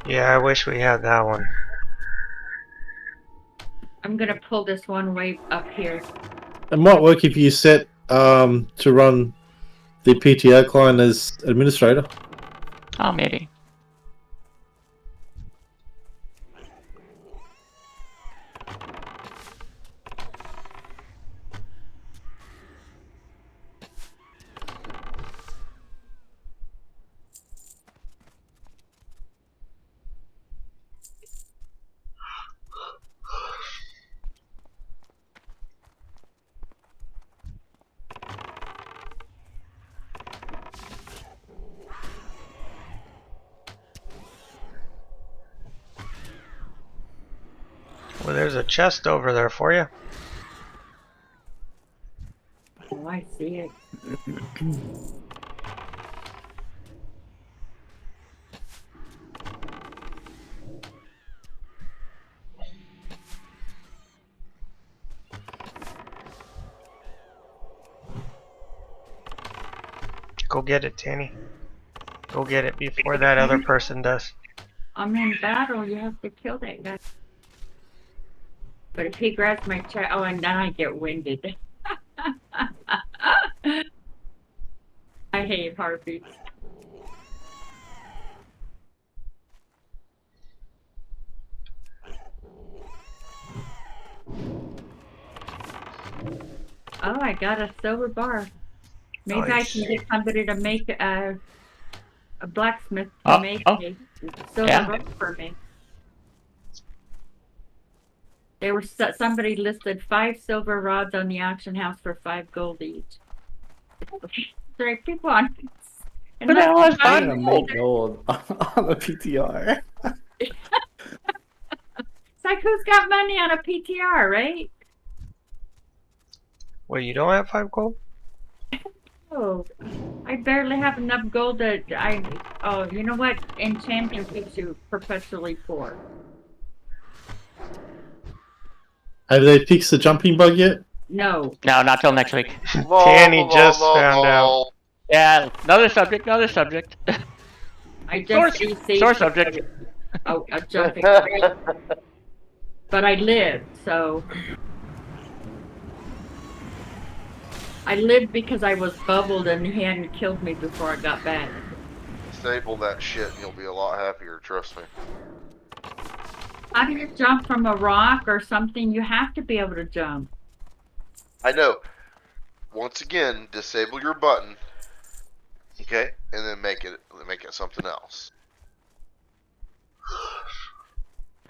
Yeah, I wish we had that one.
I'm gonna pull this one way up here.
it might work if you set to run the PTR client as administrator.
Oh, maybe.
Well, there's a chest over there for you.
Oh, I see it.
Go get it, Tanny. Go get it before that other person does.
I'm in battle. You have to kill that guy. But if he grabs my chest, oh, and then I get winded. I hate harpies. Oh, I got a silver bar. Maybe I
Nice.
can get somebody to make a blacksmith to make a silver
Yeah.
rope for me. There were somebody listed 5 silver rods on the auction house for 5 gold each. Sorry, people on.
But that was
I'm
fun.
gonna make gold on the PTR.
It's like who's got money on a PTR, right?
Well, you don't have 5 gold?
Oh, I barely have enough gold that I. Oh, you know what? Enchanting keeps you perpetually poor.
Have they fixed the jumping bug yet?
No.
No, not till next week.
Tanny just found out.
Yeah, another subject, another subject.
I
Sore,
just received
sore subject.
a jumping. But I lived, so. I lived because I was bubbled and he hadn't killed me before I got back.
Disable that shit and you'll be a lot happier, trust me.
How do you jump from a rock or something? You have to be able to jump.
I know. Once again, disable your button. Okay? And then make it something else.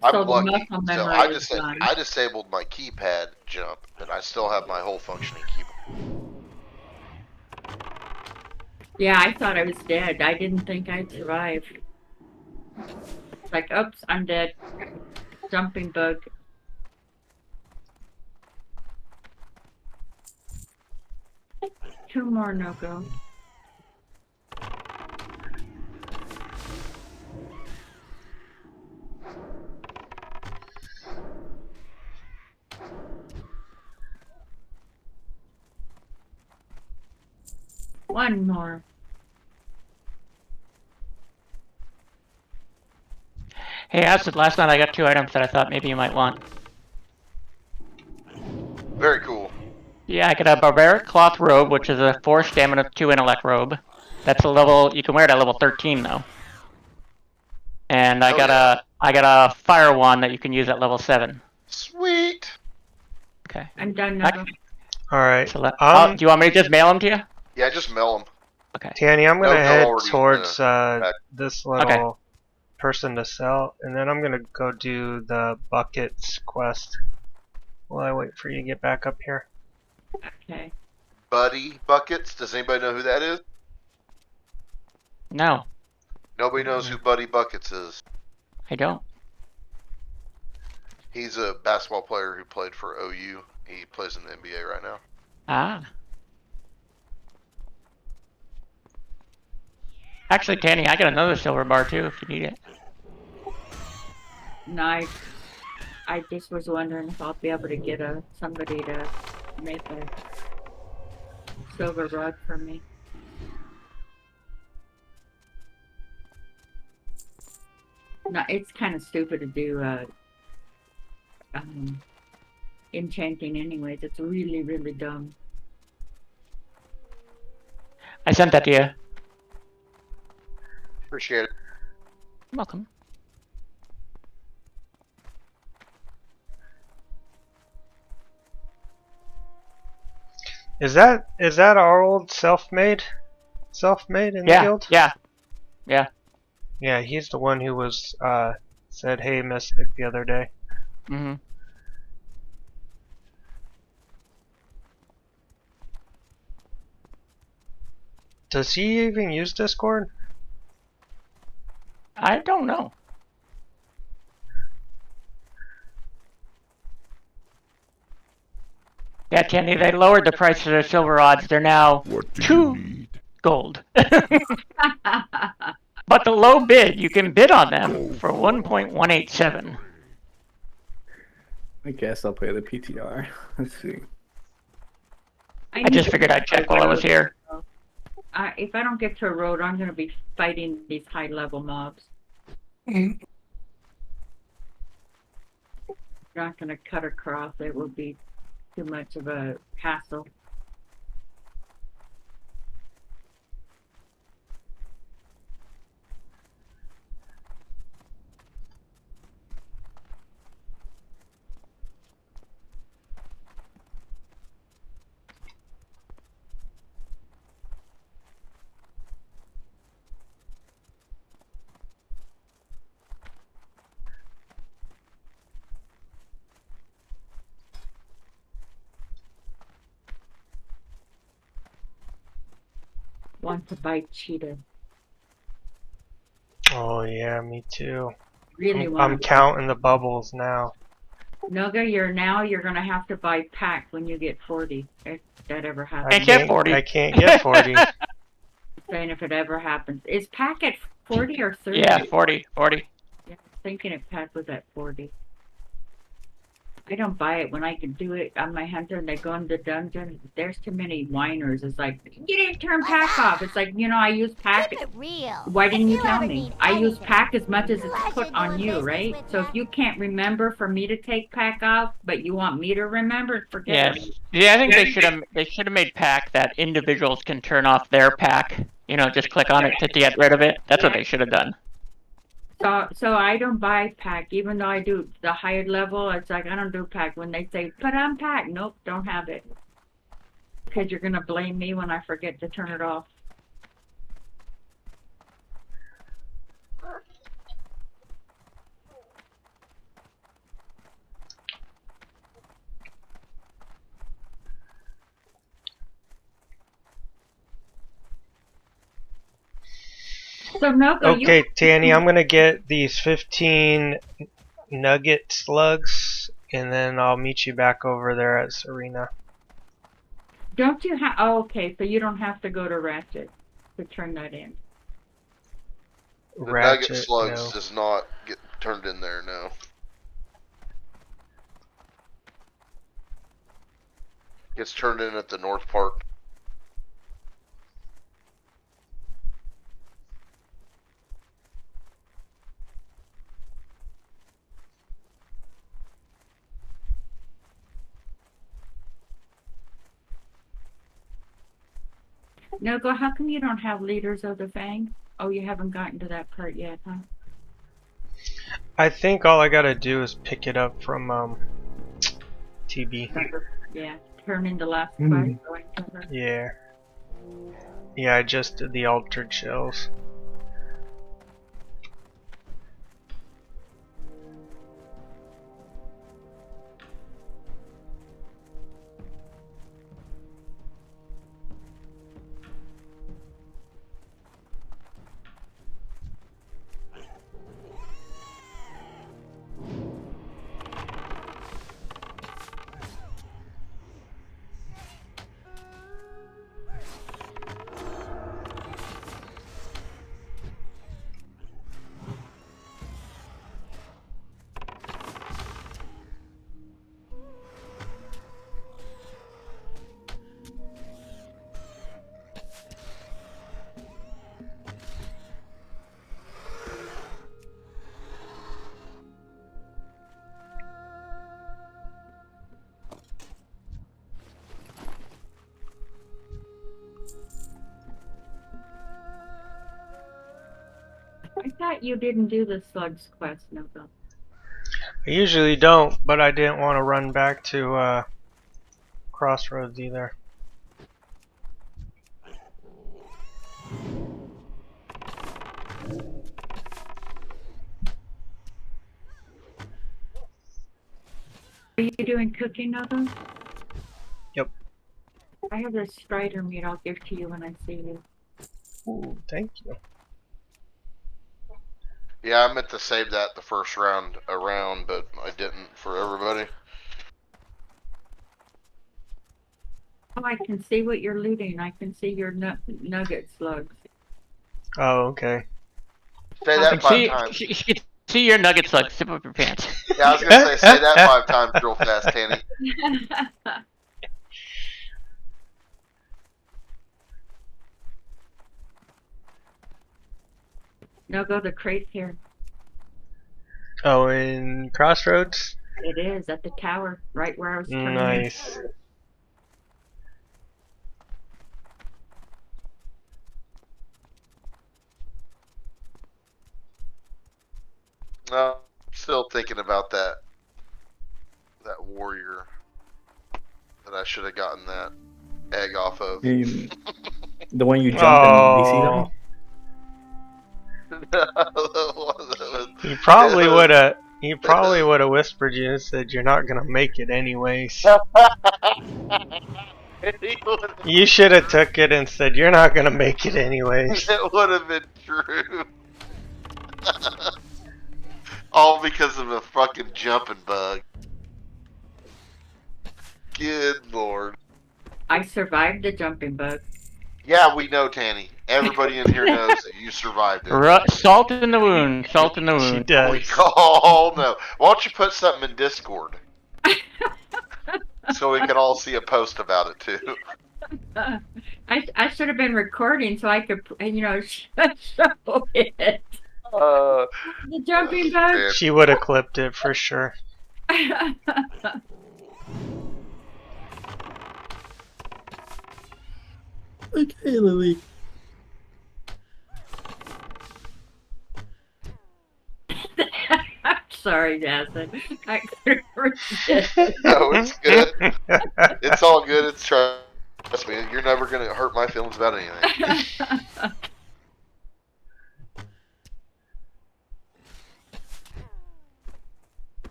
So
I'm
the
lucky.
muscle
So
memory
I
is gone.
disabled my keypad jump, but I still have my whole functioning keyboard.
Yeah, I thought I was dead. I didn't think I'd survive. It's like, oops, I'm dead. Jumping bug. Two more no-go. One more.
Hey, Acid, last night I got 2 items that I thought maybe you might want.
Very cool.
Yeah, I got a Barbaric Cloth Robe, which is a 4 Stamina, 2 Intellect Robe. That's a level, you can wear it at level 13 though. And I got a Fire Wand that you can use at level 7.
Sweet!
Okay.
I'm done now.
Alright.
So do you want me to just mail them to you?
Yeah, just mail them.
Okay.
Tanny, I'm gonna head towards
back.
this little person to sell, and then I'm gonna go do the buckets quest while I wait for you to get back up here.
Okay.
Buddy Buckets. Does anybody know who that is?
No,
Nobody knows who Buddy Buckets is.
I don't.
He's a basketball player who played for OU. He plays in the NBA right now.
Ah. Actually, Tanny, I got another silver bar too if you need it.
No, I just was wondering if I'll be able to get somebody to make a silver rod for me. No, it's kind of stupid to do enchanting anyways. It's really, really dumb.
I sent that to you.
Appreciate it.
You're welcome.
Is that our old self-made in the guild?
Yeah.
Yeah, he's the one who was said, "Hey, Mystic," the other day.
Mm-hmm.
Does he even use Discord?
I don't know. Yeah, Tanny, they lowered the price of their silver rods. They're now
What do you
2
need?
gold. But the low bid, you can bid on them for 1.187.
I guess I'll play the PTR. Let's see.
I just figured I'd check while I was here.
If I don't get to a road, I'm going to be fighting these high-level mobs. You're not going to cut across. It will be too much of a hassle. Want to bite cheetah.
Oh yeah, me too.
Really
I'm
want to.
counting the bubbles now.
Noga, you're gonna have to buy pack when you get 40. If that ever
I
happens.
get 40.
I can't get 40.
Saying if it ever happens. Is pack at 40 or 30?
Yeah, 40. 40.
Yeah, I'm thinking if pack was at 40. I don't buy it when I can do it on my hunter and they go in the dungeon. There's too many whiners. It's like, you didn't turn pack off. It's like, I use pack.
Keep it real.
Why didn't you
If
tell
ever
me?
need
I use
anything,
pack as much as it's
pleasure
put on
doing
you,
business
right?
with
So
ya.
if you can't remember for me to take pack off, but you want me to remember, forget
Yes.
it.
Yeah, I think they should have made pack that individuals can turn off their pack. Just click on it to get rid of it. That's what they should have done.
So I don't buy pack, even though I do the higher level. It's like I don't do pack. When they say put on pack, nope, don't have it. Because you're gonna blame me when I forget to turn it off. So Nogo,
Okay, Tanny, I'm gonna get these 15 nugget slugs, and then I'll meet you back over there at Serena.
don't you have? Oh, okay, so you don't have to go to Ratchet to turn that in.
The
Ratchet,
nugget slugs
no.
does not get turned in there, no. Gets turned in at the North Park.
Nogo, how come you don't have Leaders of the Fang? Oh, you haven't gotten to that part yet, huh?
I think all I gotta do is pick it up from TB.
Yeah, turn in the last
Hmm.
quest going to her.
Yeah. Yeah, I just did the altered shells.
I thought you didn't do the Slugs quest, Nogo.
I usually don't, but I didn't want to run back to Crossroads either.
Are you doing cooking, Nogo?
Yep.
I have this strider meat I'll give to you when I see you.
Ooh, thank you.
Yeah, I meant to save that the first round around, but I didn't for everybody.
Oh, I can see what you're looting. I can see your nugget slugs.
Oh, okay.
Say that
See,
5 times.
see your nuggets like zip up your pants.
Yeah, I was gonna say that 5 times real fast, Tanny.
Nogo, the crate's here.
Oh, in Crossroads?
It is at the tower, right where I was turning.
Nice.
No, still thinking about that warrior that I should have gotten that egg off of.
The one you jump
Oh.
and DC
He probably would have. He probably would have whispered you and said, "You're not gonna make it anyways." You should have took it and said, "You're not gonna make it anyways."
It would have been true. All because of a fucking jumping bug. Good lord.
I survived the jumping bug.
Yeah, we know, Tanny. Everybody in here knows that you survived it.
Salt in the wound. Salt in the
She
wound.
does.
We all know. Why don't you put something in Discord? So we can all see a post about it, too.
I should have been recording so I could, show it.
Uh,
The jumping bug.
man.
She would have clipped it for sure.
Okay, Lily.
Sorry, Jason. I couldn't resist.
No, it's good. It's all good. It's trust me. You're never gonna hurt my feelings about anything.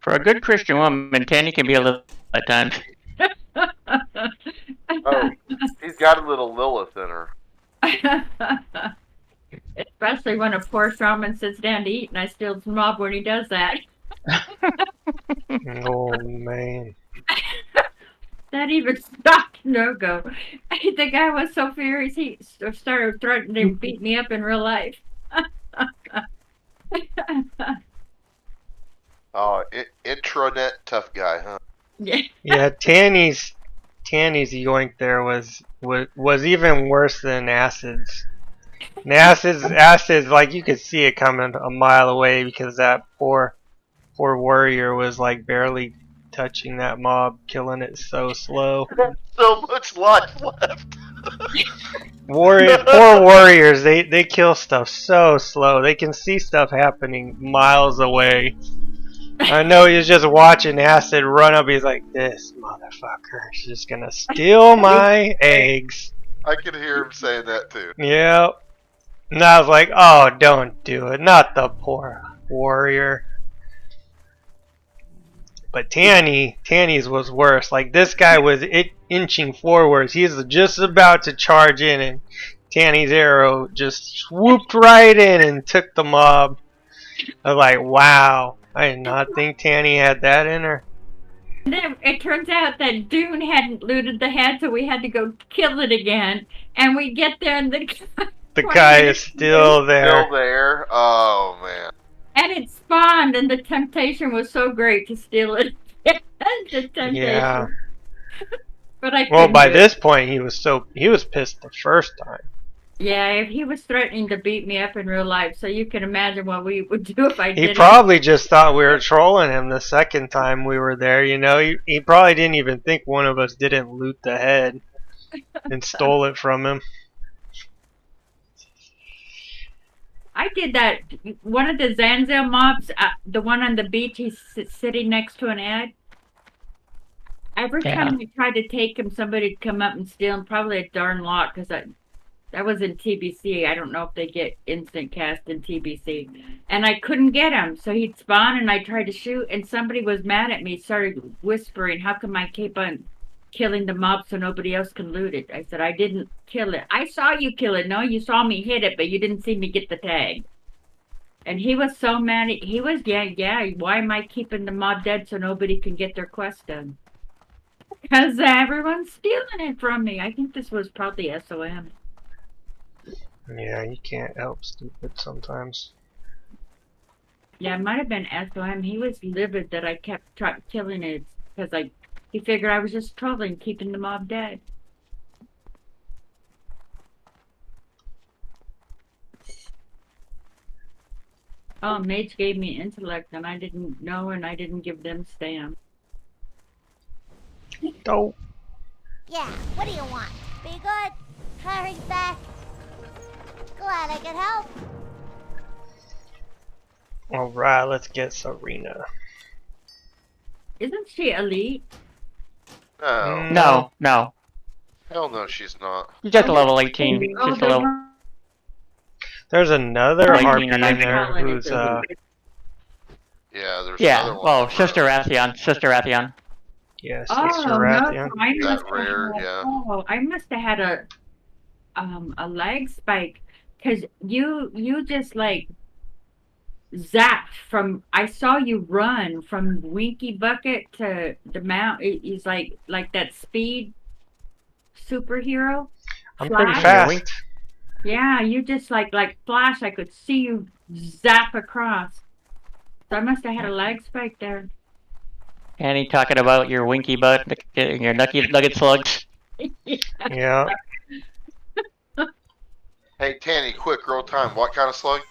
For a good Christian woman, Tanny can be a little at times.
Oh, he's got a little Lilith in her.
Especially when a poor shaman sits down to eat and I steal some mob when he does that.
Oh man.
That even stopped No-Go. The guy was so furious he started threatening to beat me up in real life.
Oh, intranet tough guy, huh?
Yeah.
Yeah, Tanny's yoink there was even worse than Acid's. And Acid's like you could see it coming a mile away because that poor warrior was like barely touching that mob, killing it so slow.
So much life left.
Poor warriors, they kill stuff so slow. They can see stuff happening miles away. I know he was just watching Acid run up. He's like, this motherfucker is just gonna steal my eggs.
I could hear him saying that too.
Yep. And I was like, oh, don't do it. Not the poor warrior. But Tanny's was worse. Like, this guy was inching forwards. He's just about to charge in, and Tanny's arrow just swooped right in and took the mob. I was like, wow. I did not think Tanny had that in her.
And then it turns out that Dune hadn't looted the head, so we had to go kill it again. And we get there, and the
guy is still there.
Still there? Oh, man.
And it spawned, and the temptation was so great to steal it. The temptation.
Yeah.
But I
Well,
couldn't
by
do it.
this point, he was pissed the first time.
Yeah, he was threatening to beat me up in real life, so you can imagine what we would do if I did
He
it.
probably just thought we were trolling him the second time we were there, you know? He probably didn't even think one of us didn't loot the head and stole it from him.
I did that. One of the Zanzel mobs, the one on the beach, he's sitting next to an egg. Every time I tried to take him, somebody'd come up and steal him. Probably a darn lot, because that was in TBC. I don't know if they get instant cast in TBC. And I couldn't get him, so he'd spawn, and I tried to shoot, and somebody was mad at me, started whispering, how come I keep on killing the mob so nobody else can loot it? I said, I didn't kill it. I saw you kill it. No, you saw me hit it, but you didn't see me get the tag. And he was so mad. He was, yeah, why am I keeping the mob dead so nobody can get their quest done? Because everyone's stealing it from me. I think this was probably SOM.
Yeah, you can't help stupid sometimes.
Yeah, it might have been SOM. He was livid that I kept killing it because he figured I was just trolling, keeping the mob dead. Oh, Mage gave me intellect and I didn't know, and I didn't give them stamp.
Oh.
Yeah, what do you want? Be good? Harry's back. Glad I could help.
Alright, let's get Serena.
Isn't she elite?
No.
No.
Hell no, she's not.
You get to level 18.
Oh,
Just a level.
There's another
Like,
harpy
you know,
in
nice
there
color
who's
Yeah, there's another
Yeah.
one.
Well, Sister Rathion.
yeah,
Oh,
Sister
no,
Rathian.
I
That
must have
rare,
had,
yeah.
Oh, I must have had a lag spike, because you just like zapped from. I saw you run from Winky Bucket to the mount. He's like that speed superhero.
I'm pretty
Flash.
Yeah, wink.
fast.
Yeah, you just like Flash. I could see you zap across. So I must have had a lag spike there.
Annie talking about your winky butt, your nugget slugs.
Yeah.
Hey, Tanny, quick, real time. What kind of slug?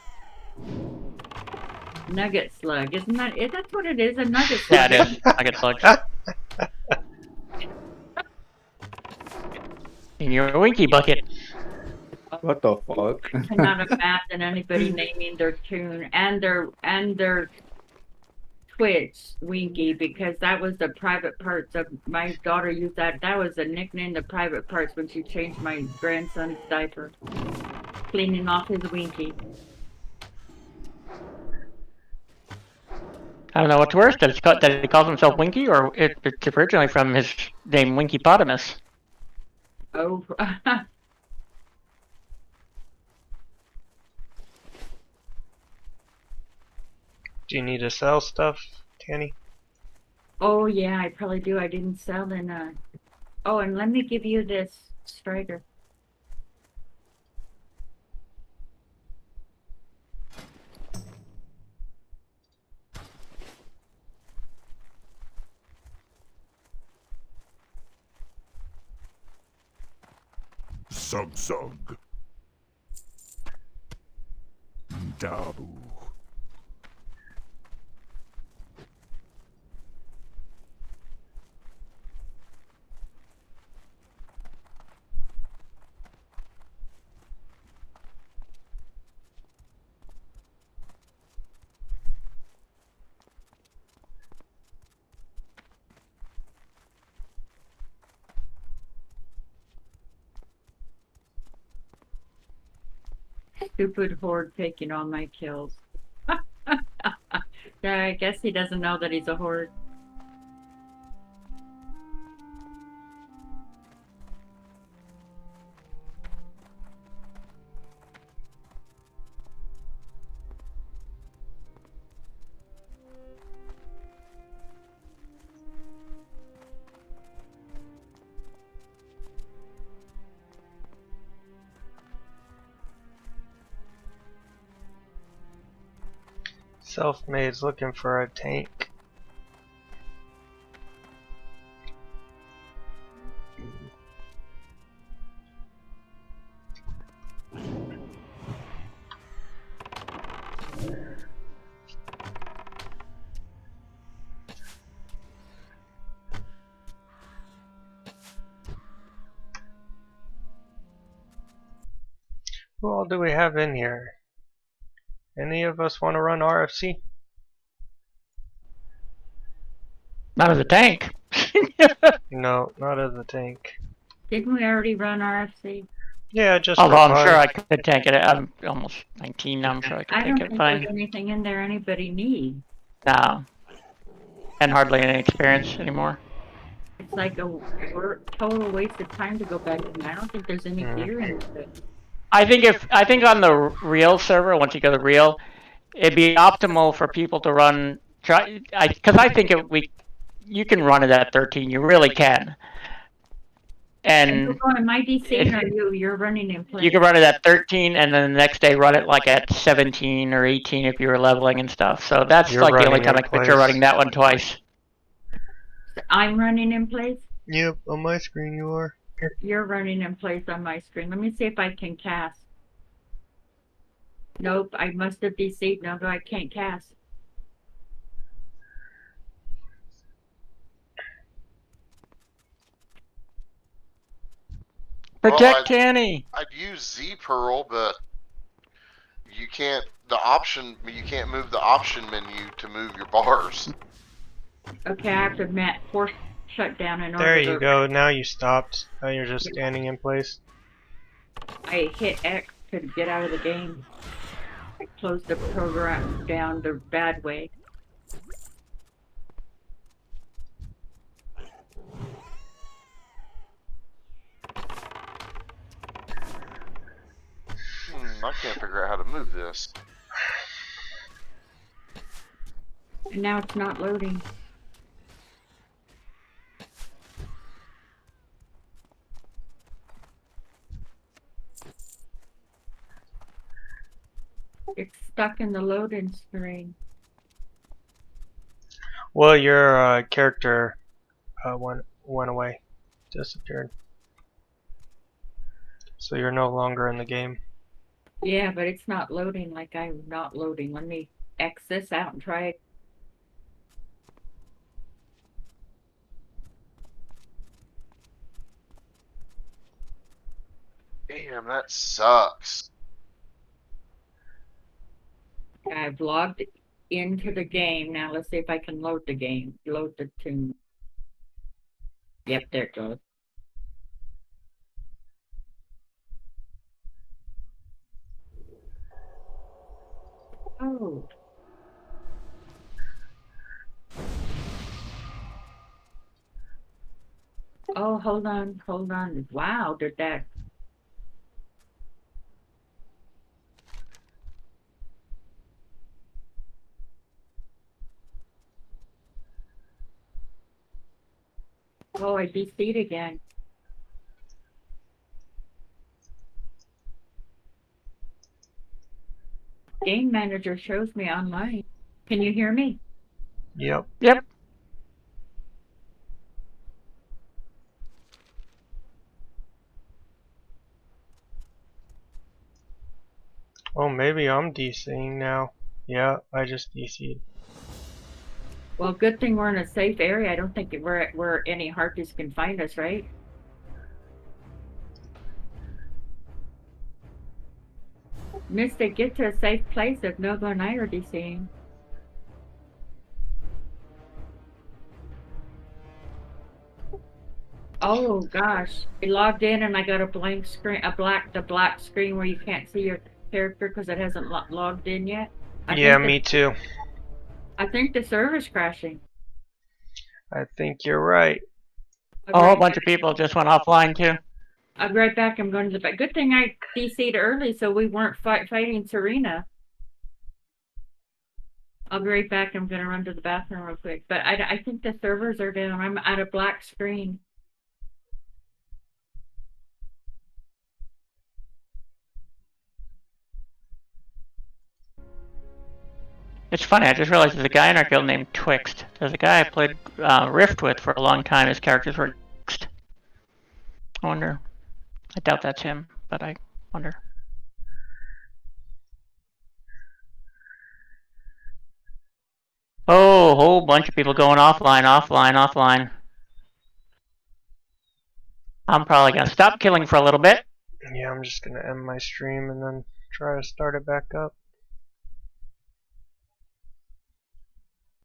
Nugget slug, isn't that? That's what it is. A nugget slug.
Yeah, it is. Nugget slugs. In your winky bucket.
What the fuck?
I cannot imagine anybody naming their tune and their Twitch Winky, because that was the private parts of my daughter used that. That was a nickname, the private parts, when she changed my grandson's diaper, cleaning off his Winky.
I don't know what's worse, that he calls himself Winky, or it's originally from his name Winkypotamus.
Oh.
Do you need to sell stuff, Tanny?
Oh yeah, I probably do. I didn't sell in Oh, and let me give you this strider.
Sug. Dabu.
Stupid horde taking all my kills. Yeah, I guess he doesn't know that he's a horde.
Self-Made's looking for a tank. Who all do we have in here? Any of us want to run RFC?
Not as a tank.
No, not as a tank.
Didn't we already run RFC?
Yeah, just
Although
for
I'm
fun.
sure I could tank it. I'm almost 19 now. I'm sure I could
I
tank
don't
it
think
fine.
there's anything in there anybody needs.
No. And hardly any experience anymore.
It's like a total waste of time to go back in. I don't think there's any gear in it.
I think on the real server, once you go to real, it'd be optimal for people to run. Because I think you can run it at 13. You really can. And
you're going my DC, or you're running in place?
you can run it at 13, and then the next day run it like at 17 or 18 if you were leveling and stuff. So that's
You're
like the only
running
time
in
I could picture
place.
running that one twice.
I'm running in place?
Yep, on my screen you are.
You're running in place on my screen. Let me see if I can cast. Nope, I must have DC'd. No, I can't cast.
Protect Tanny!
I'd use Z Pearl, but you can't. You can't move the option menu to move your bars.
Okay, I have to force shut down in order.
There you go. Now you stopped. Now you're just standing in place.
I hit X to get out of the game. I closed the program down the bad way.
I can't figure out how to move this.
And now it's not loading. It's stuck in the loading screen.
Well, your character went away, disappeared. So you're no longer in the game.
Yeah, but it's not loading like I'm not loading. Let me X this out and try it.
Damn, that sucks.
I've logged into the game. Now let's see if I can load the game. Load the tune. Yep, there it goes. Oh. Oh, hold on. Wow, did that. Oh, I DC'd again. Game manager shows me online. Can you hear me?
Yep.
Yep.
Oh, maybe I'm DCing now. Yeah, I just DC'd.
Well, good thing we're in a safe area. I don't think we're where any harpies can find us, right? Mystic, get to a safe place if Nogo and I are DCing. Oh gosh, I logged in and I got a blank screen, the black screen where you can't see your character because it hasn't logged in yet.
Yeah, me too.
I think the server's crashing.
I think you're right.
A whole bunch of people just went offline too.
I'll be right back. I'm going to the back. Good thing I DC'd early so we weren't fighting Serena. I'll be right back. I'm going to run to the bathroom real quick. But I think the servers are down. I'm at a black screen.
It's funny, I just realized there's a guy in our guild named Twixt. There's a guy I played Rift with for a long time. His characters were Twixt. I wonder. I doubt that's him, but I wonder. Oh, a whole bunch of people going offline. I'm probably going to stop killing for a little bit.
Yeah, I'm just gonna end my stream and then try to start it back up.